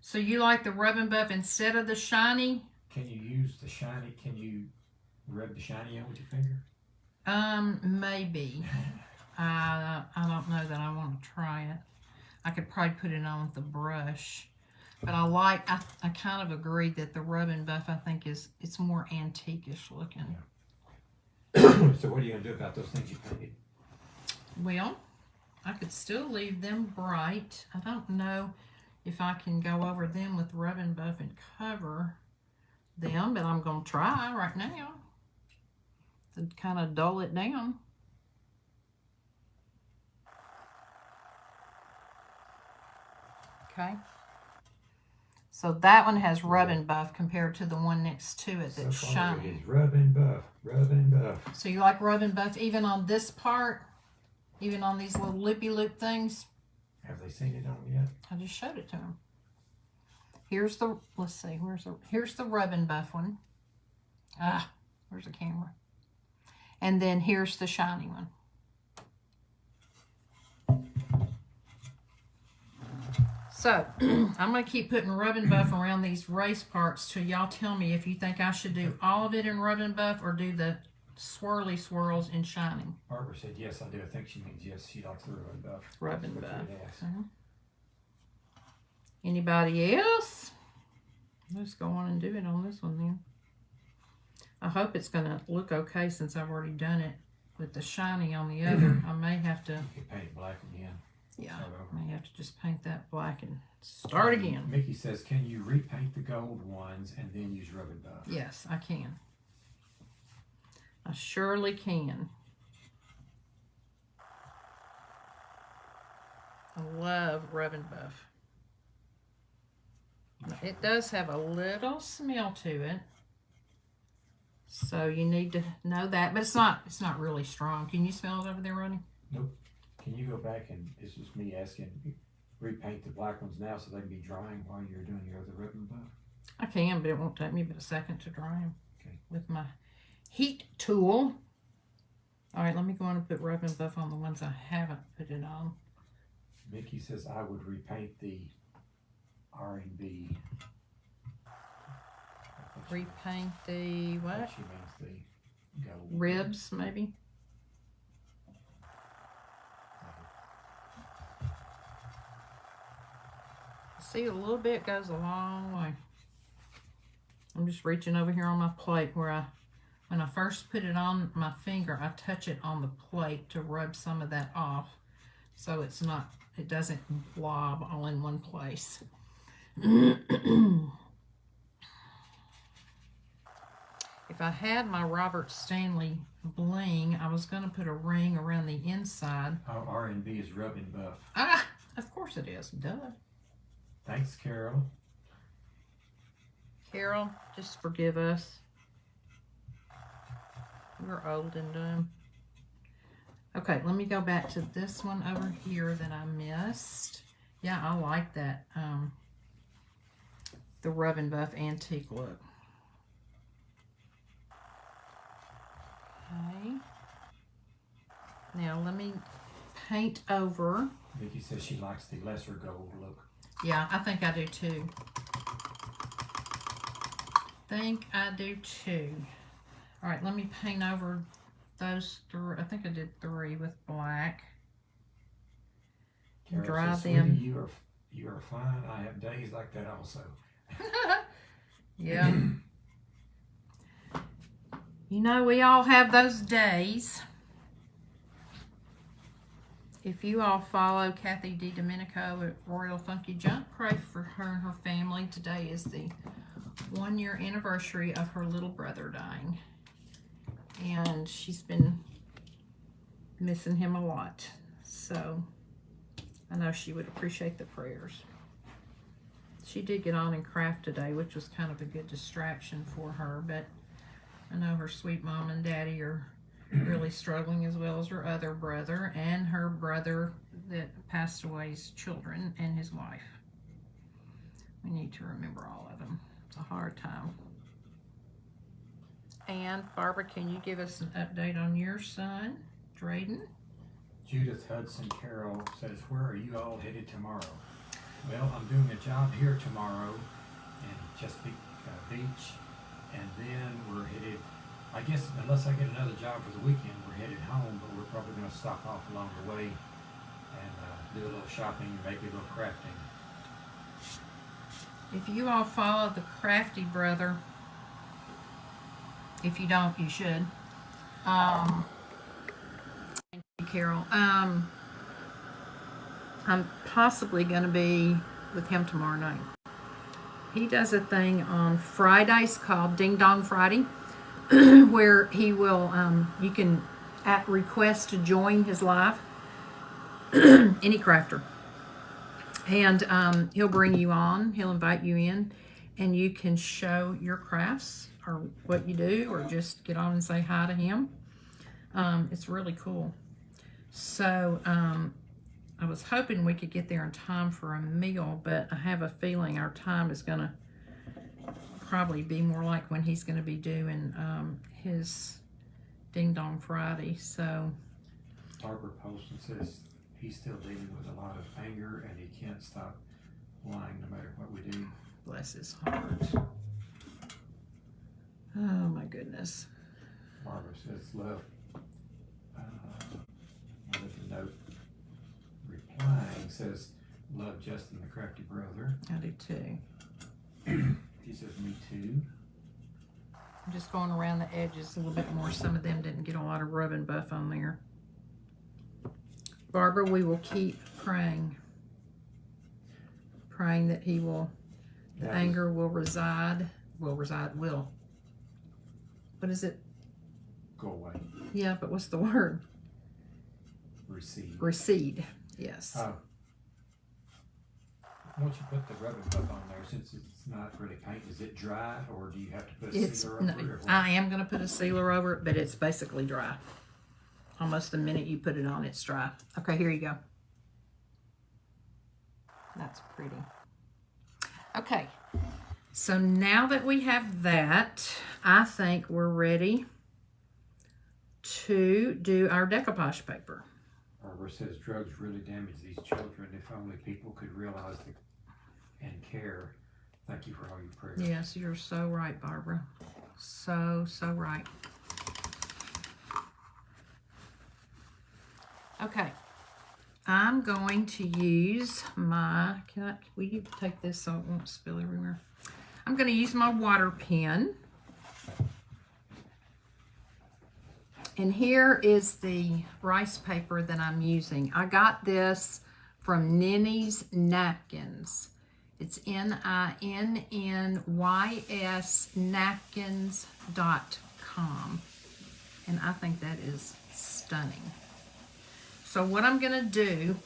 So you like the Rub and Buff instead of the shiny? Can you use the shiny? Can you rub the shiny on with your finger? Maybe. I don't know that I want to try it. I could probably put it on with the brush. But I kind of agree that the Rub and Buff, I think, it's more antique-ish looking. Yeah. So what are you going to do about those things you painted? Well, I could still leave them bright. I don't know if I can go over them with Rub and Buff and cover them, but I'm going to try right now to kind of dull it down. Okay. So that one has Rub and Buff compared to the one next to it that's So far shiny. it is Rub and Buff, Rub and Buff. So you like Rub and Buff even on this part? Even on these little loopy-loop things? Have they seen it on yet? I just showed it to them. Here's the, let's see, here's the Rub and Buff one. Where's the camera? And then here's the shiny one. So, I'm going to keep putting Rub and Buff around these raised parts till y'all tell me if you think I should do all of it in Rub and Buff or do the swirly swirls and shining. Barbara said, yes, I do. I think she means yes, she likes the rub and buff. Rub and That's what buff. she had asked. Anybody else? Let's go on and do it on this one then. I hope it's going to look okay since I've already done it with the shiny on the other. I may have to, You can paint it black again. yeah, Start over. I may have to just paint that black and start again. Mickey says, can you repaint the gold ones and then use rub and buff? Yes, I can. I surely can. I love rub and buff. It does have a little smell to it, so you need to know that. But it's not really strong. Can you smell it over there, Ronnie? Nope. Can you go back and, this is me asking, repaint the black ones now so they can be drying while you're doing your other rub and buff? I can, but it won't take me but a second to dry them. Okay. With my heat tool. All right, let me go on and put rub and buff on the ones I haven't put it on. Mickey says I would repaint the R&B. Repaint the I what? think she means the gold. Ribs, maybe? See, a little bit goes a long way. I'm just reaching over here on my plate where when I first put it on my finger, I touch it on the plate to rub some of that off. So it doesn't blob all in one place. If I had my Robert Stanley bling, I was going to put a ring around the inside. Our R&B is rub and buff. Ah, of course it is. Duh. Thanks, Carol. Carol, just forgive us. We're old and dumb. Okay, let me go back to this one over here that I missed. Yeah, I like that. The rub and buff antique look. Okay. Now let me paint over. Vicky says she likes the lesser gold look. Yeah, I think I do too. All right, let me paint over those three. I think I did 3 with black. Carol Dry says, them. Sweetie, you are fine. I have days like that also. Yeah. You know, we all have those days. If you all follow Kathy DiDomenico at Royal Funky Junk, pray for her and her family. Today is the 1-year anniversary of her little brother dying. And she's been missing him a lot. So I know she would appreciate the prayers. She did get on and craft today, which was kind of a good distraction for her, but I know her sweet mom and daddy are really struggling, as well as her other brother and her brother that passed away's children and his wife. We need to remember all of them. It's a hard time. And Barbara, can you give us an update on your son, Drayden? Judith Hudson Carroll says, where are you all headed tomorrow? Well, I'm doing a job here tomorrow in Chesapeake Beach, and then we're headed, I guess unless I get another job for the weekend, we're headed home, but we're probably going to stop off along the way and do a little shopping and maybe a little crafting. If you all follow the Crafty Brother, if you don't, you should. Thank you, Carol. I'm possibly going to be with him tomorrow night. He does a thing on Fridays called Ding Dong Friday, where he will, you can at request to join his live, any crafter. And he'll bring you on, he'll invite you in, and you can show your crafts or what you do, or just get on and say hi to him. It's really cool. So I was hoping we could get there in time for a meal, but I have a feeling our time is going to probably be more like when he's going to be doing his Ding Dong Friday. So Barbara Poston says he's still dealing with a lot of anger and he can't stop lying no matter what we do. bless his heart. Oh my goodness. Barbara says love. With a note replying says love Justin the crafty brother. I do too. She says me too. I'm just going around the edges a little bit more. Some of them didn't get a lot of rub and buff on there. Barbara, we will keep praying. Praying that he will, the anger will reside. What is it? Go away. Yeah, but what's the word? Recede. Recede, yes. Once you put the rub and buff on there, since it's not really paint, is it dry or do you have to put a sealer over it? Or what? I am going to put a sealer over it, but it's basically dry. Almost the minute you put it on, it's dry. Okay, here you go. That's pretty. Okay, so now that we have that, I think we're ready to do our decoupage paper. Barbara says drugs really damage these children. If only people could realize and care. Thank you for all your prayers. Yes, you're so right, Barbara. So right. Okay, I'm going to use my, will you take this so it won't spill everywhere? I'm going to use my water pen. And here is the rice paper that I'm using. I got this from Ninny's Napkins. It's NINNYS napkins.com. And I think that is stunning. So what I'm going to do,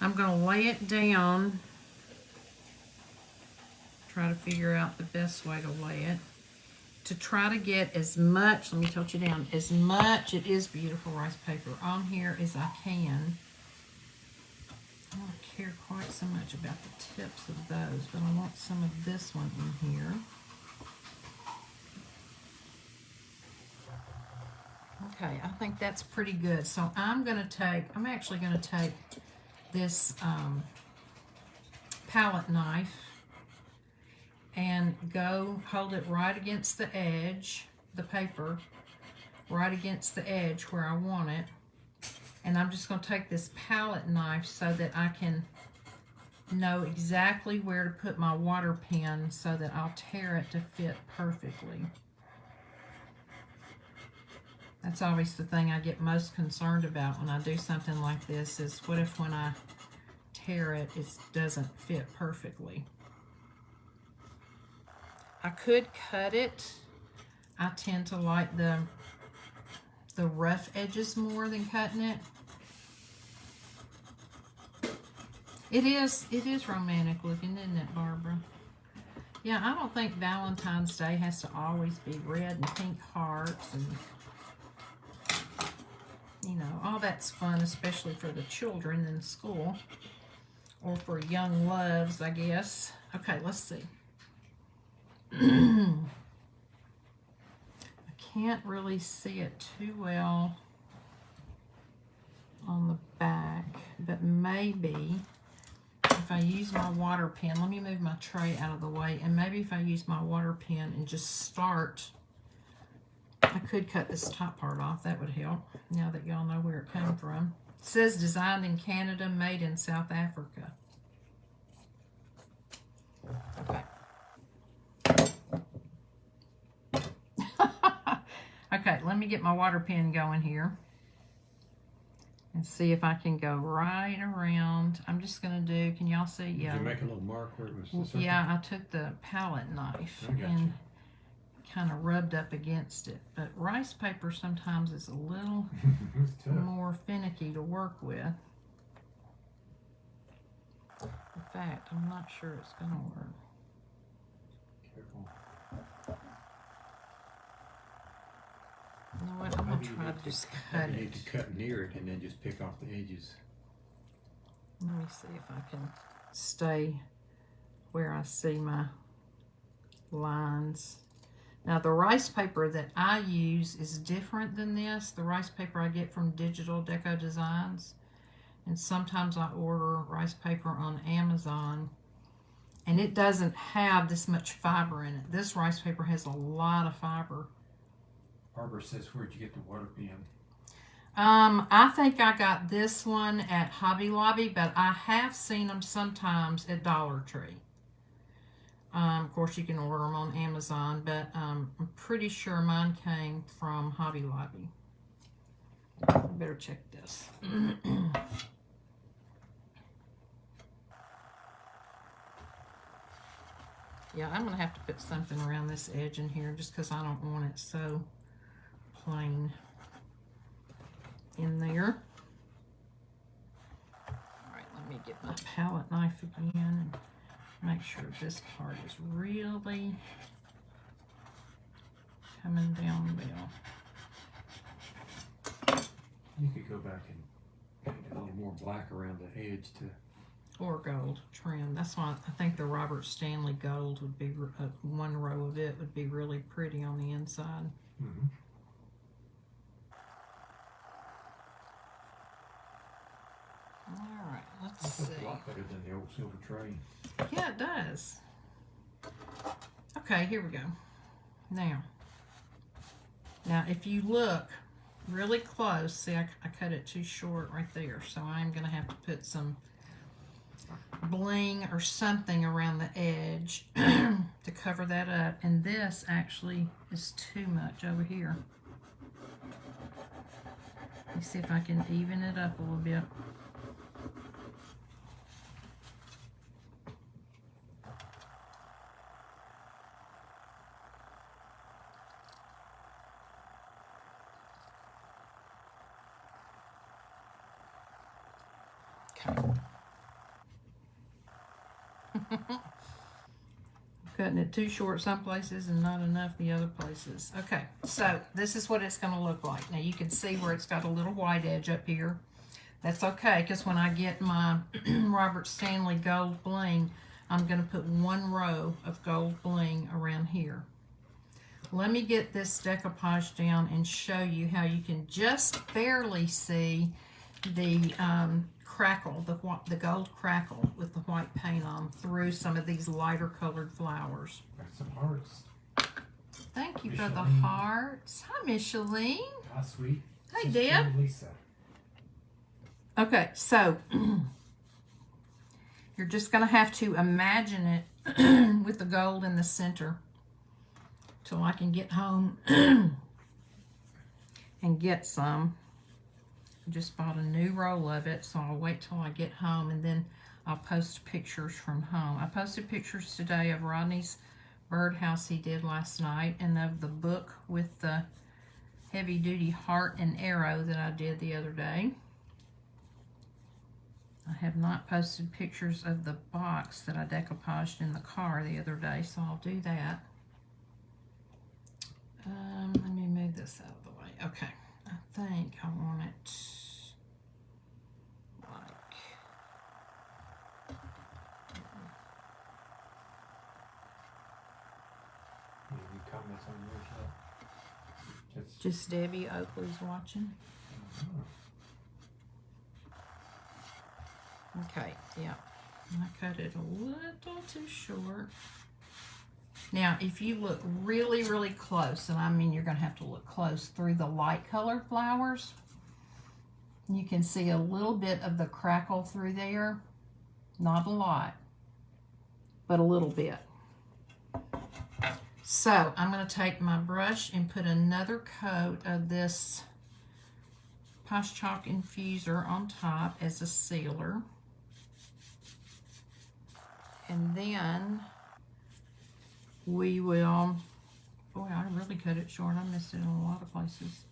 I'm going to lay it down. Try to figure out the best way to lay it. To try to get as much, let me tilt you down, as much, it is beautiful rice paper, on here as I can. I don't care quite so much about the tips of those, but I want some of this one in here. Okay, I think that's pretty good. So I'm actually going to take this palette knife and go hold it right against the edge, the paper, right against the edge where I want it. And I'm just going to take this palette knife so that I can know exactly where to put my water pen so that I'll tear it to fit perfectly. That's always the thing I get most concerned about when I do something like this, is what if when I tear it, it doesn't fit perfectly. I could cut it. I tend to like the rough edges more than cutting it. It is romantic looking, isn't it, Barbara? Yeah, I don't think Valentine's Day has to always be red and pink hearts and, you know, all that's fun, especially for the children in school or for young loves, I guess. Okay, let's see. I can't really see it too well on the back, but maybe if I use my water pen, let me move my tray out of the way, and maybe if I use my water pen and just start, I could cut this top part off. That would help, now that y'all know where it came from. It says designed in Canada, made in South Africa. Okay. Okay, let me get my water pen going here and see if I can go right around. I'm just going to do, can y'all see? Yeah. Did you make a little mark where it was the circle? Yeah, I took the palette knife and kind of rubbed up against it. But rice paper sometimes is a little more finicky to work with. In fact, I'm not sure it's going to work. Careful. You know what? I'm going to try to just cut You it. need to cut near it and then just pick off the edges. Let me see if I can stay where I see my lines. Now, the rice paper that I use is different than this. The rice paper I get from Digital Deco Designs. And sometimes I order rice paper on Amazon. And it doesn't have this much fiber in it. This rice paper has a lot of fiber. Barbara says, where'd you get the water pen? I think I got this one at Hobby Lobby, but I have seen them sometimes at Dollar Tree. Of course, you can order them on Amazon, but I'm pretty sure mine came from Hobby Lobby. I better check this. Yeah, I'm going to have to put something around this edge in here just because I don't want it so plain in there. Alright, let me get my palette knife again and make sure this part is really coming down well. You could go back and get a little more black around the edge to. Or gold trim. That's why I think the Robert Stanley gold would be, one row of it would be really pretty on the inside. Mm-hmm. Alright, let's This looks see. a lot better than the old silver tray. Yeah, it does. Okay, here we go. Now, if you look really close, see I cut it too short right there, so I'm going to have to put some bling or something around the edge to cover that up. And this actually is too much over here. Let me see if I can even it up a little bit. Cutting it too short some places and not enough the other places. Okay, so this is what it's going to look like. Now you can see where it's got a little white edge up here. That's okay, because when I get my Robert Stanley gold bling, I'm going to put one row of gold bling around here. Let me get this decoupage down and show you how you can just barely see the crackle, the gold crackle with the white paint on through some of these lighter colored flowers. Got some hearts. Thank you for the Micheline. hearts. Hi, Micheline. Hi, sweet. Hey, Sister Deb. Lisa. Okay, so you're just going to have to imagine it with the gold in the center till I can get home and get some. I just bought a new roll of it, so I'll wait till I get home and then I'll post pictures from home. I posted pictures today of Rodney's birdhouse he did last night and of the book with the heavy-duty heart and arrow that I did the other day. I have not posted pictures of the box that I decoupaged in the car the other day, so I'll do that. Let me move this out of the way. Okay. I think I want it like, Any comments on yours yet? just Debbie Oakley's watching. Okay, yeah. I cut it a little too short. Now, if you look really, really close, and I mean you're going to have to look close through the light colored flowers, you can see a little bit of the crackle through there. Not a lot, but a little bit. So, I'm going to take my brush and put another coat of this Posh Chalk Infuser on top as a sealer. And then we will, boy, I really cut it short. I missed it in a lot of places.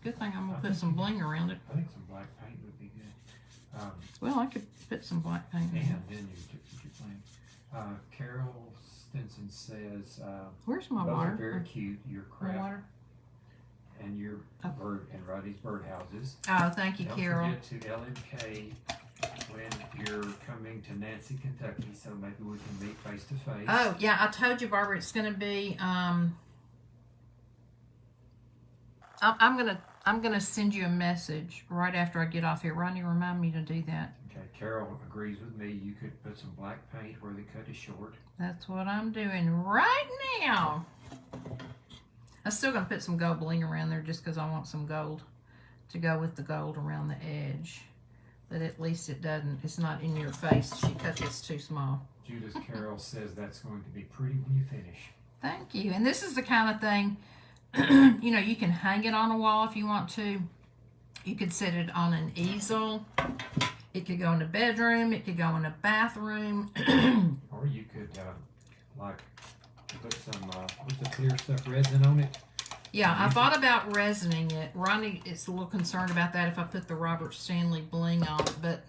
Good thing I'm going to put some bling around it. I think some black paint would be good. Well, I could put some black paint in And it. then you took your flame. Carol Stinson says, Where's my both water? are very cute. Your My craft water? and your bird and Roddy's birdhouses. Oh, thank you, Don't Carol. forget to LMK when you're coming to Nancy, Kentucky, so maybe we can meet face to face. Oh, yeah, I told you, Barbara, it's going to be, I'm I'm going to send you a message right after I get off here. Ronnie, remind me to do that. Okay, Carol agrees with me. You could put some black paint where the cut is short. That's what I'm doing right now. I'm still going to put some gold bling around there just because I want some gold to go with the gold around the edge. But at least it's not in your face. She cut this too small. Judith Carroll says that's going to be pretty when you finish. Thank you. And this is the kind of thing, you know, you can hang it on a wall if you want to. You could set it on an easel. It could go in a bedroom. It could go in a bathroom. Or you could, like, put some, with the clear stuff resin on it. Yeah, I thought about resining it. Ronnie is a little concerned about that if I put the Robert Stanley bling on it. But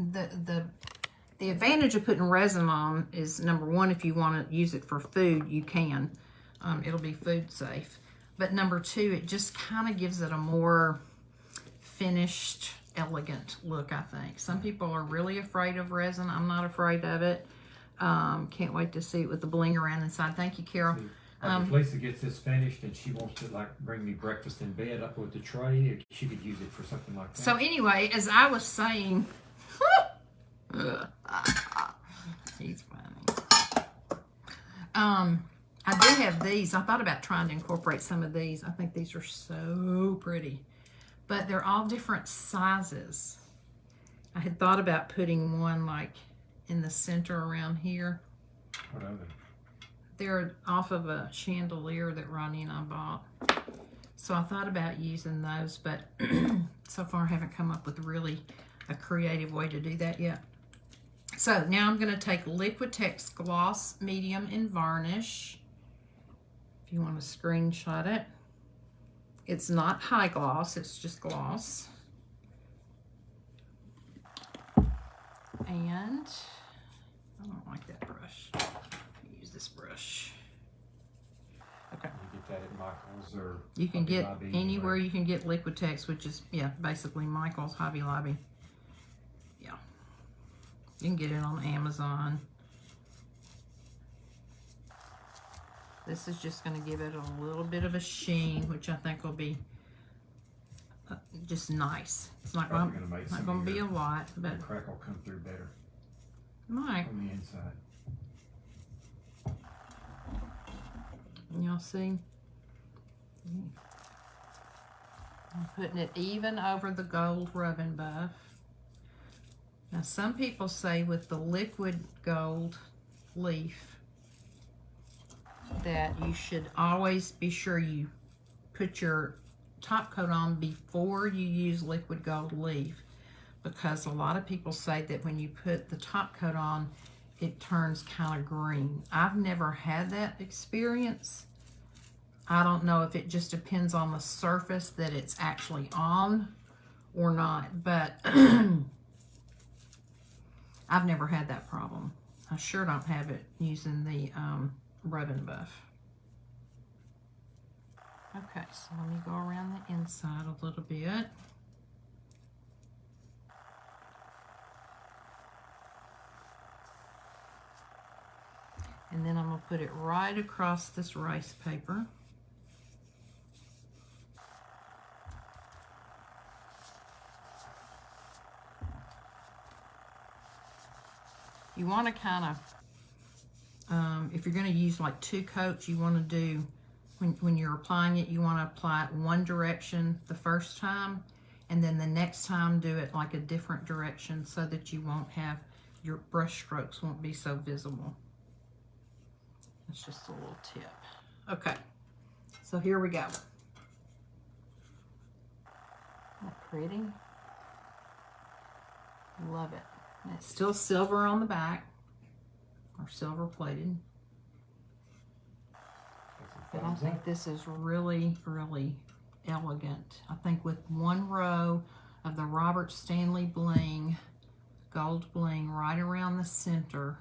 the advantage of putting resin on is, number one, if you want to use it for food, you can. It'll be food safe. But number two, it just kind of gives it a more finished, elegant look, I think. Some people are really afraid of resin. I'm not afraid of it. Can't wait to see it with the bling around inside. Thank you, Carol. If Lisa gets this finished and she wants to, like, bring me breakfast in bed up with the tray, she could use it for something like that. So anyway, as I was saying, he's funny. I do have these. I thought about trying to incorporate some of these. I think these are so pretty, but they're all different sizes. I had thought about putting one like in the center around here. What are they? They're off of a chandelier that Ronnie and I bought. So I thought about using those, but so far I haven't come up with really a creative way to do that yet. So now I'm going to take Liquitex Gloss Medium in Varnish. If you want to screenshot it. It's not high gloss, it's just gloss. And I don't like that brush. Use this brush. Okay. You get that at Michael's or You can Hobby get Lobby, anywhere you can get Liquitex, which is, yeah, basically Michael's, Hobby Lobby. Yeah. You can get it on Amazon. This is just going to give it a little bit of a sheen, which I think will be just nice. It's not going to be a lot, but the crack will come through better might. on the inside. Y'all see? I'm putting it even over the gold rubbing buff. Now some people say with the liquid gold leaf that you should always be sure you put your top coat on before you use liquid gold leaf, because a lot of people say that when you put the top coat on, it turns kind of green. I've never had that experience. I don't know if it just depends on the surface that it's actually on or not, but I've never had that problem. I sure don't have it using the rubbing buff. Okay, so let me go around the inside a little bit. And then I'm going to put it right across this rice paper. You want to kind of, if you're going to use like 2 coats, you want to do, when you're applying it, you want to apply it one direction the first time, and then the next time do it like a different direction so that you won't have, your brush strokes won't be so visible. That's just a little tip. Okay, so here we go. Isn't that pretty? Love it. And it's still silver on the back, or silver plated. But I think this is really, really elegant. I think with one row of the Robert Stanley bling, gold bling right around the center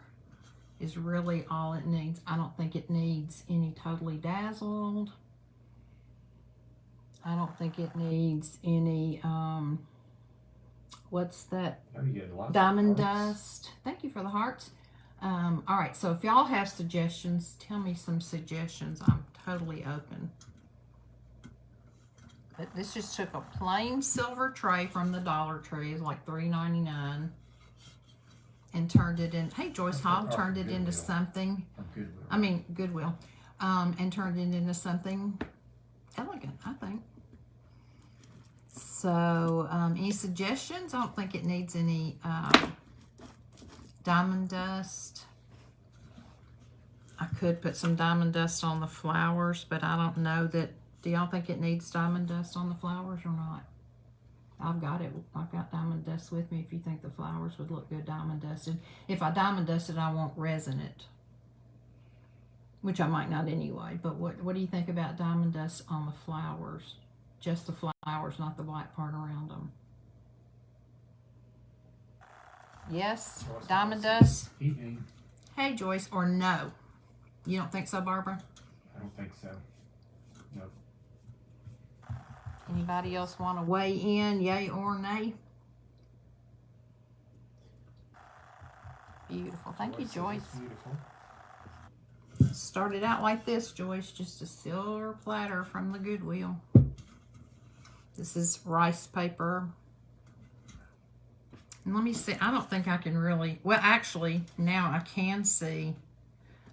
is really all it needs. I don't think it needs any Totally Dazzled. I don't think it needs any, what's that? Oh, you get lots Diamond of hearts. Dust. Thank you for the hearts. All right, so if y'all have suggestions, tell me some suggestions. I'm totally open. But this just took a plain silver tray from the Dollar Tree, it's like $3.99, and turned it in. Hey, Joyce Hall turned it into something. From Goodwill. I mean Goodwill, and turned it into something elegant, I think. So, any suggestions? I don't think it needs any diamond dust. I could put some diamond dust on the flowers, but I don't know that. Do y'all think it needs diamond dust on the flowers or not? I've got it. I've got diamond dust with me if you think the flowers would look good diamond dusted. If I diamond dusted, I won't resin it, which I might not anyway. But what do you think about diamond dust on the flowers? Just the flowers, not the white part around them. Yes, diamond dust. Evening. Hey, Joyce, or no? You don't think so, Barbara? I don't think so. No. Anybody else want to weigh in, yay or nay? Beautiful. Thank you, Joyce. Beautiful. Started out like this, Joyce, just a silver platter from the Goodwill. This is rice paper. And let me see, I don't think I can really, well, actually, now I can see.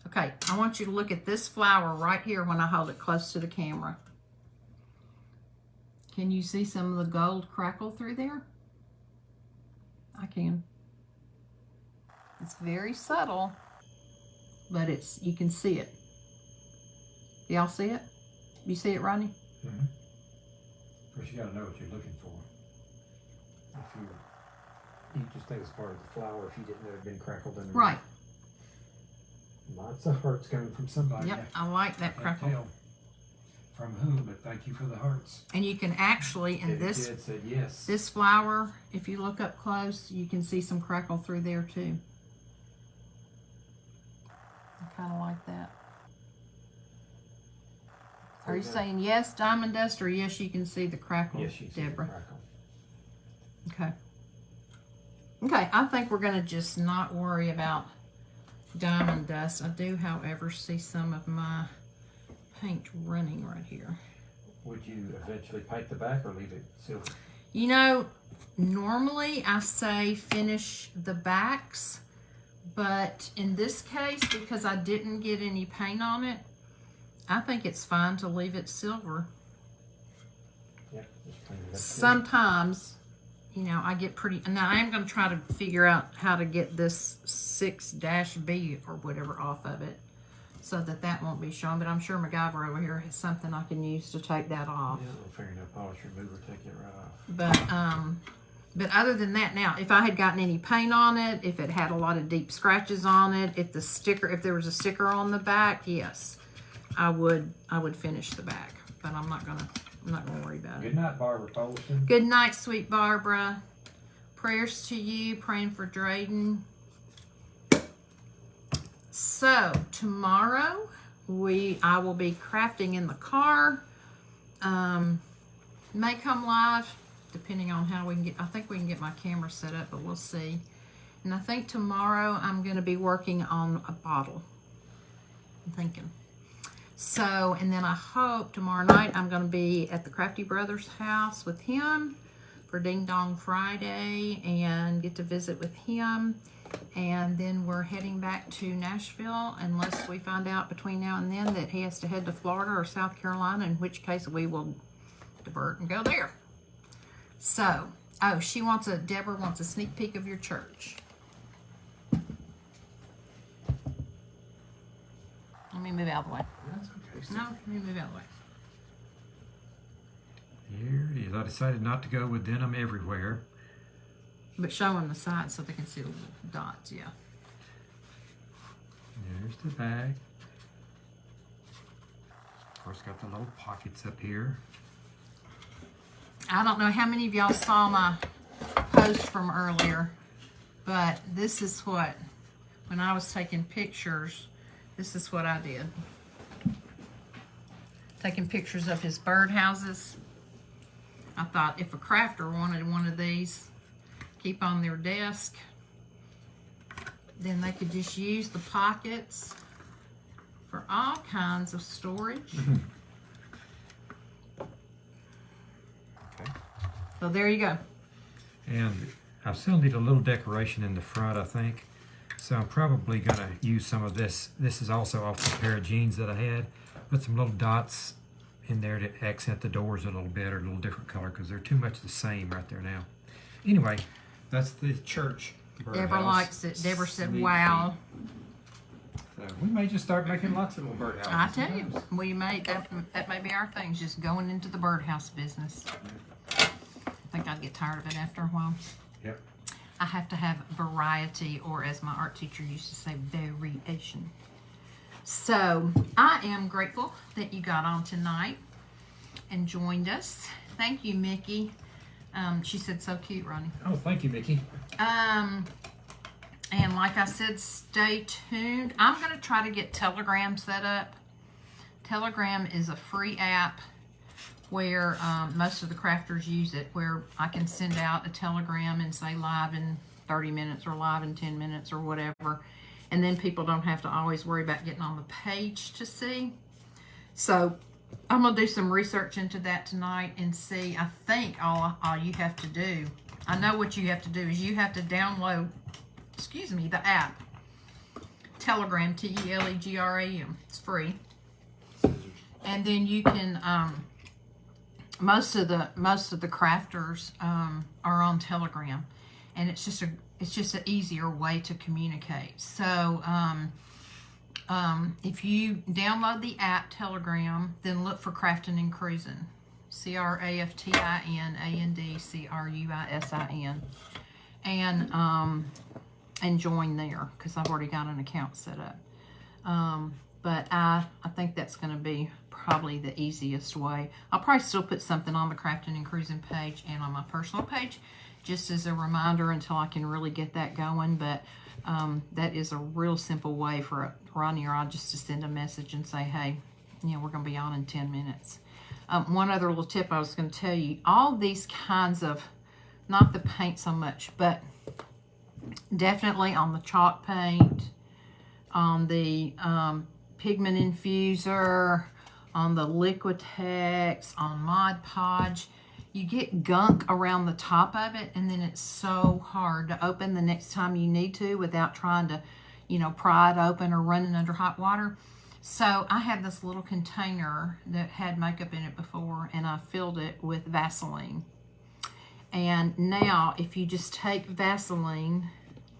Okay, I want you to look at this flower right here when I hold it close to the camera. Can you see some of the gold crackle through there? I can. It's very subtle, but you can see it. Y'all see it? You see it, Rodney? Mm-hmm. Of course, you got to know what you're looking for. You just think it's part of the flower if you didn't know it had been crackled in. Right. Lots of hearts coming from somebody. Yep, I like that Can't crackle. tell from whom, but thank you for the hearts. And you can actually, in David this Kidd said yes. this flower, if you look up close, you can see some crackle through there too. I kind of like that. Are you saying yes, diamond dust, or yes, you can see the crackle, Yes, you see the Deborah? crackle. Okay. Okay, I think we're going to just not worry about diamond dust. I do, however, see some of my paint running right here. Would you eventually paint the back or leave it silver? You know, normally I say finish the backs, but in this case, because I didn't get any paint on it, I think it's fine to leave it silver. Yeah, just clean it up. Sometimes, you know, I get pretty, and now I am going to try to figure out how to get this 6-B or whatever off of it so that won't be shown, but I'm sure MacGyver over here has something I can use to take that off. Yeah, a fingernail polish remover, take it right off. But other than that, now, if I had gotten any paint on it, if it had a lot of deep scratches on it, if there was a sticker on the back, yes, I would finish the back, but I'm not gonna worry about it. Good night, Barbara Polson. Good night, sweet Barbara. Prayers to you, praying for Drayden. So tomorrow I will be crafting in the car. May come live depending on how we can get. I think we can get my camera set up, but we'll see. And I think tomorrow I'm going to be working on a bottle. I'm thinking. So, and then I hope tomorrow night I'm going to be at the Crafty Brothers house with him for Ding Dong Friday and get to visit with him. And then we're heading back to Nashville unless we find out between now and then that he has to head to Florida or South Carolina, in which case we will divert and go there. So, oh, Deborah wants a sneak peek of your church. Let me move out of the way. That's okay. No, let me move out of the way. Here it is. I decided not to go with denim everywhere. But show them the sides so they can see the little dots, yeah. There's the bag. Of course, got the little pockets up here. I don't know how many of y'all saw my post from earlier, but this is what, when I was taking pictures, this is what I did. Taking pictures of his birdhouses. I thought if a crafter wanted one of these, keep on their desk, then they could just use the pockets for all kinds of storage. So there you go. And I still need a little decoration in the front, I think. So I'm probably gonna use some of this. This is also off the pair of jeans that I had. Put some little dots in there to accent the doors a little bit, or a little different color, because they're too much the same right there now. Anyway, that's the church birdhouse. Deborah likes it. Deborah said, Sneak wow. peek. So we may just start making lots of little birdhouses. I tell you, we may, that may be our thing, just going into the birdhouse business. I think I'd get tired of it after a while. Yep. I have to have variety, or as my art teacher used to say, variation. So I am grateful that you got on tonight and joined us. Thank you, Mickey. She said so cute, Ronnie. Oh, thank you, Mickey. And like I said, stay tuned. I'm going to try to get Telegram set up. Telegram is a free app where most of the crafters use it, where I can send out a telegram and say live in 30 minutes or live in 10 minutes or whatever. And then people don't have to always worry about getting on the page to see. So I'm going to do some research into that tonight and see. I think all you have to do, I know what you have to do, is you have to download, the app. Telegram, Telegram. It's free. And then you can, most of the crafters are on Telegram, and it's just an easier way to communicate. So if you download the app Telegram, then look for Craftin' and Cruisin', CraftinandCruisin, and join there, because I've already got an account set up. But I think that's going to be probably the easiest way. I'll probably still put something on the Craftin' and Cruisin' page and on my personal page, just as a reminder until I can really get that going. But that is a real simple way for Ronnie or I just to send a message and say, hey, we're going to be on in 10 minutes. One other little tip I was going to tell you, all these kinds of, not the paint so much, but definitely on the chalk paint, on the pigment infuser, on the Liquitex, on Mod Podge, you get gunk around the top of it, and then it's so hard to open the next time you need to without trying to, pry it open or running under hot water. So I had this little container that had makeup in it before, and I filled it with Vaseline. And now if you just take Vaseline,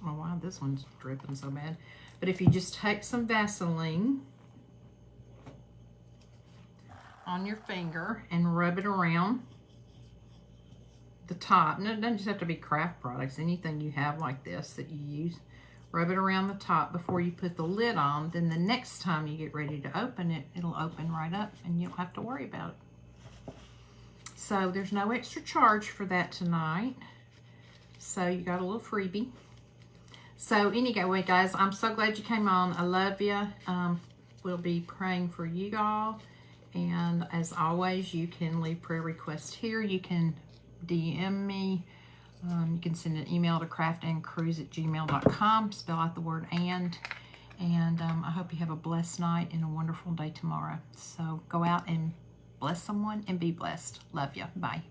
oh wow, this one's dripping so bad. But if you just take some Vaseline on your finger and rub it around the top, and it doesn't just have to be craft products, anything you have like this that you use, rub it around the top before you put the lid on. Then the next time you get ready to open it, it'll open right up and you don't have to worry about it. So there's no extra charge for that tonight. So you got a little freebie. So anyway, guys, I'm so glad you came on. I love you. We'll be praying for you all. And as always, you can leave prayer requests here. You can DM me. You can send an email to craftandcruise@gmail.com. Spell out the word and. And I hope you have a blessed night and a wonderful day tomorrow. So go out and bless someone and be blessed. Love you. Bye.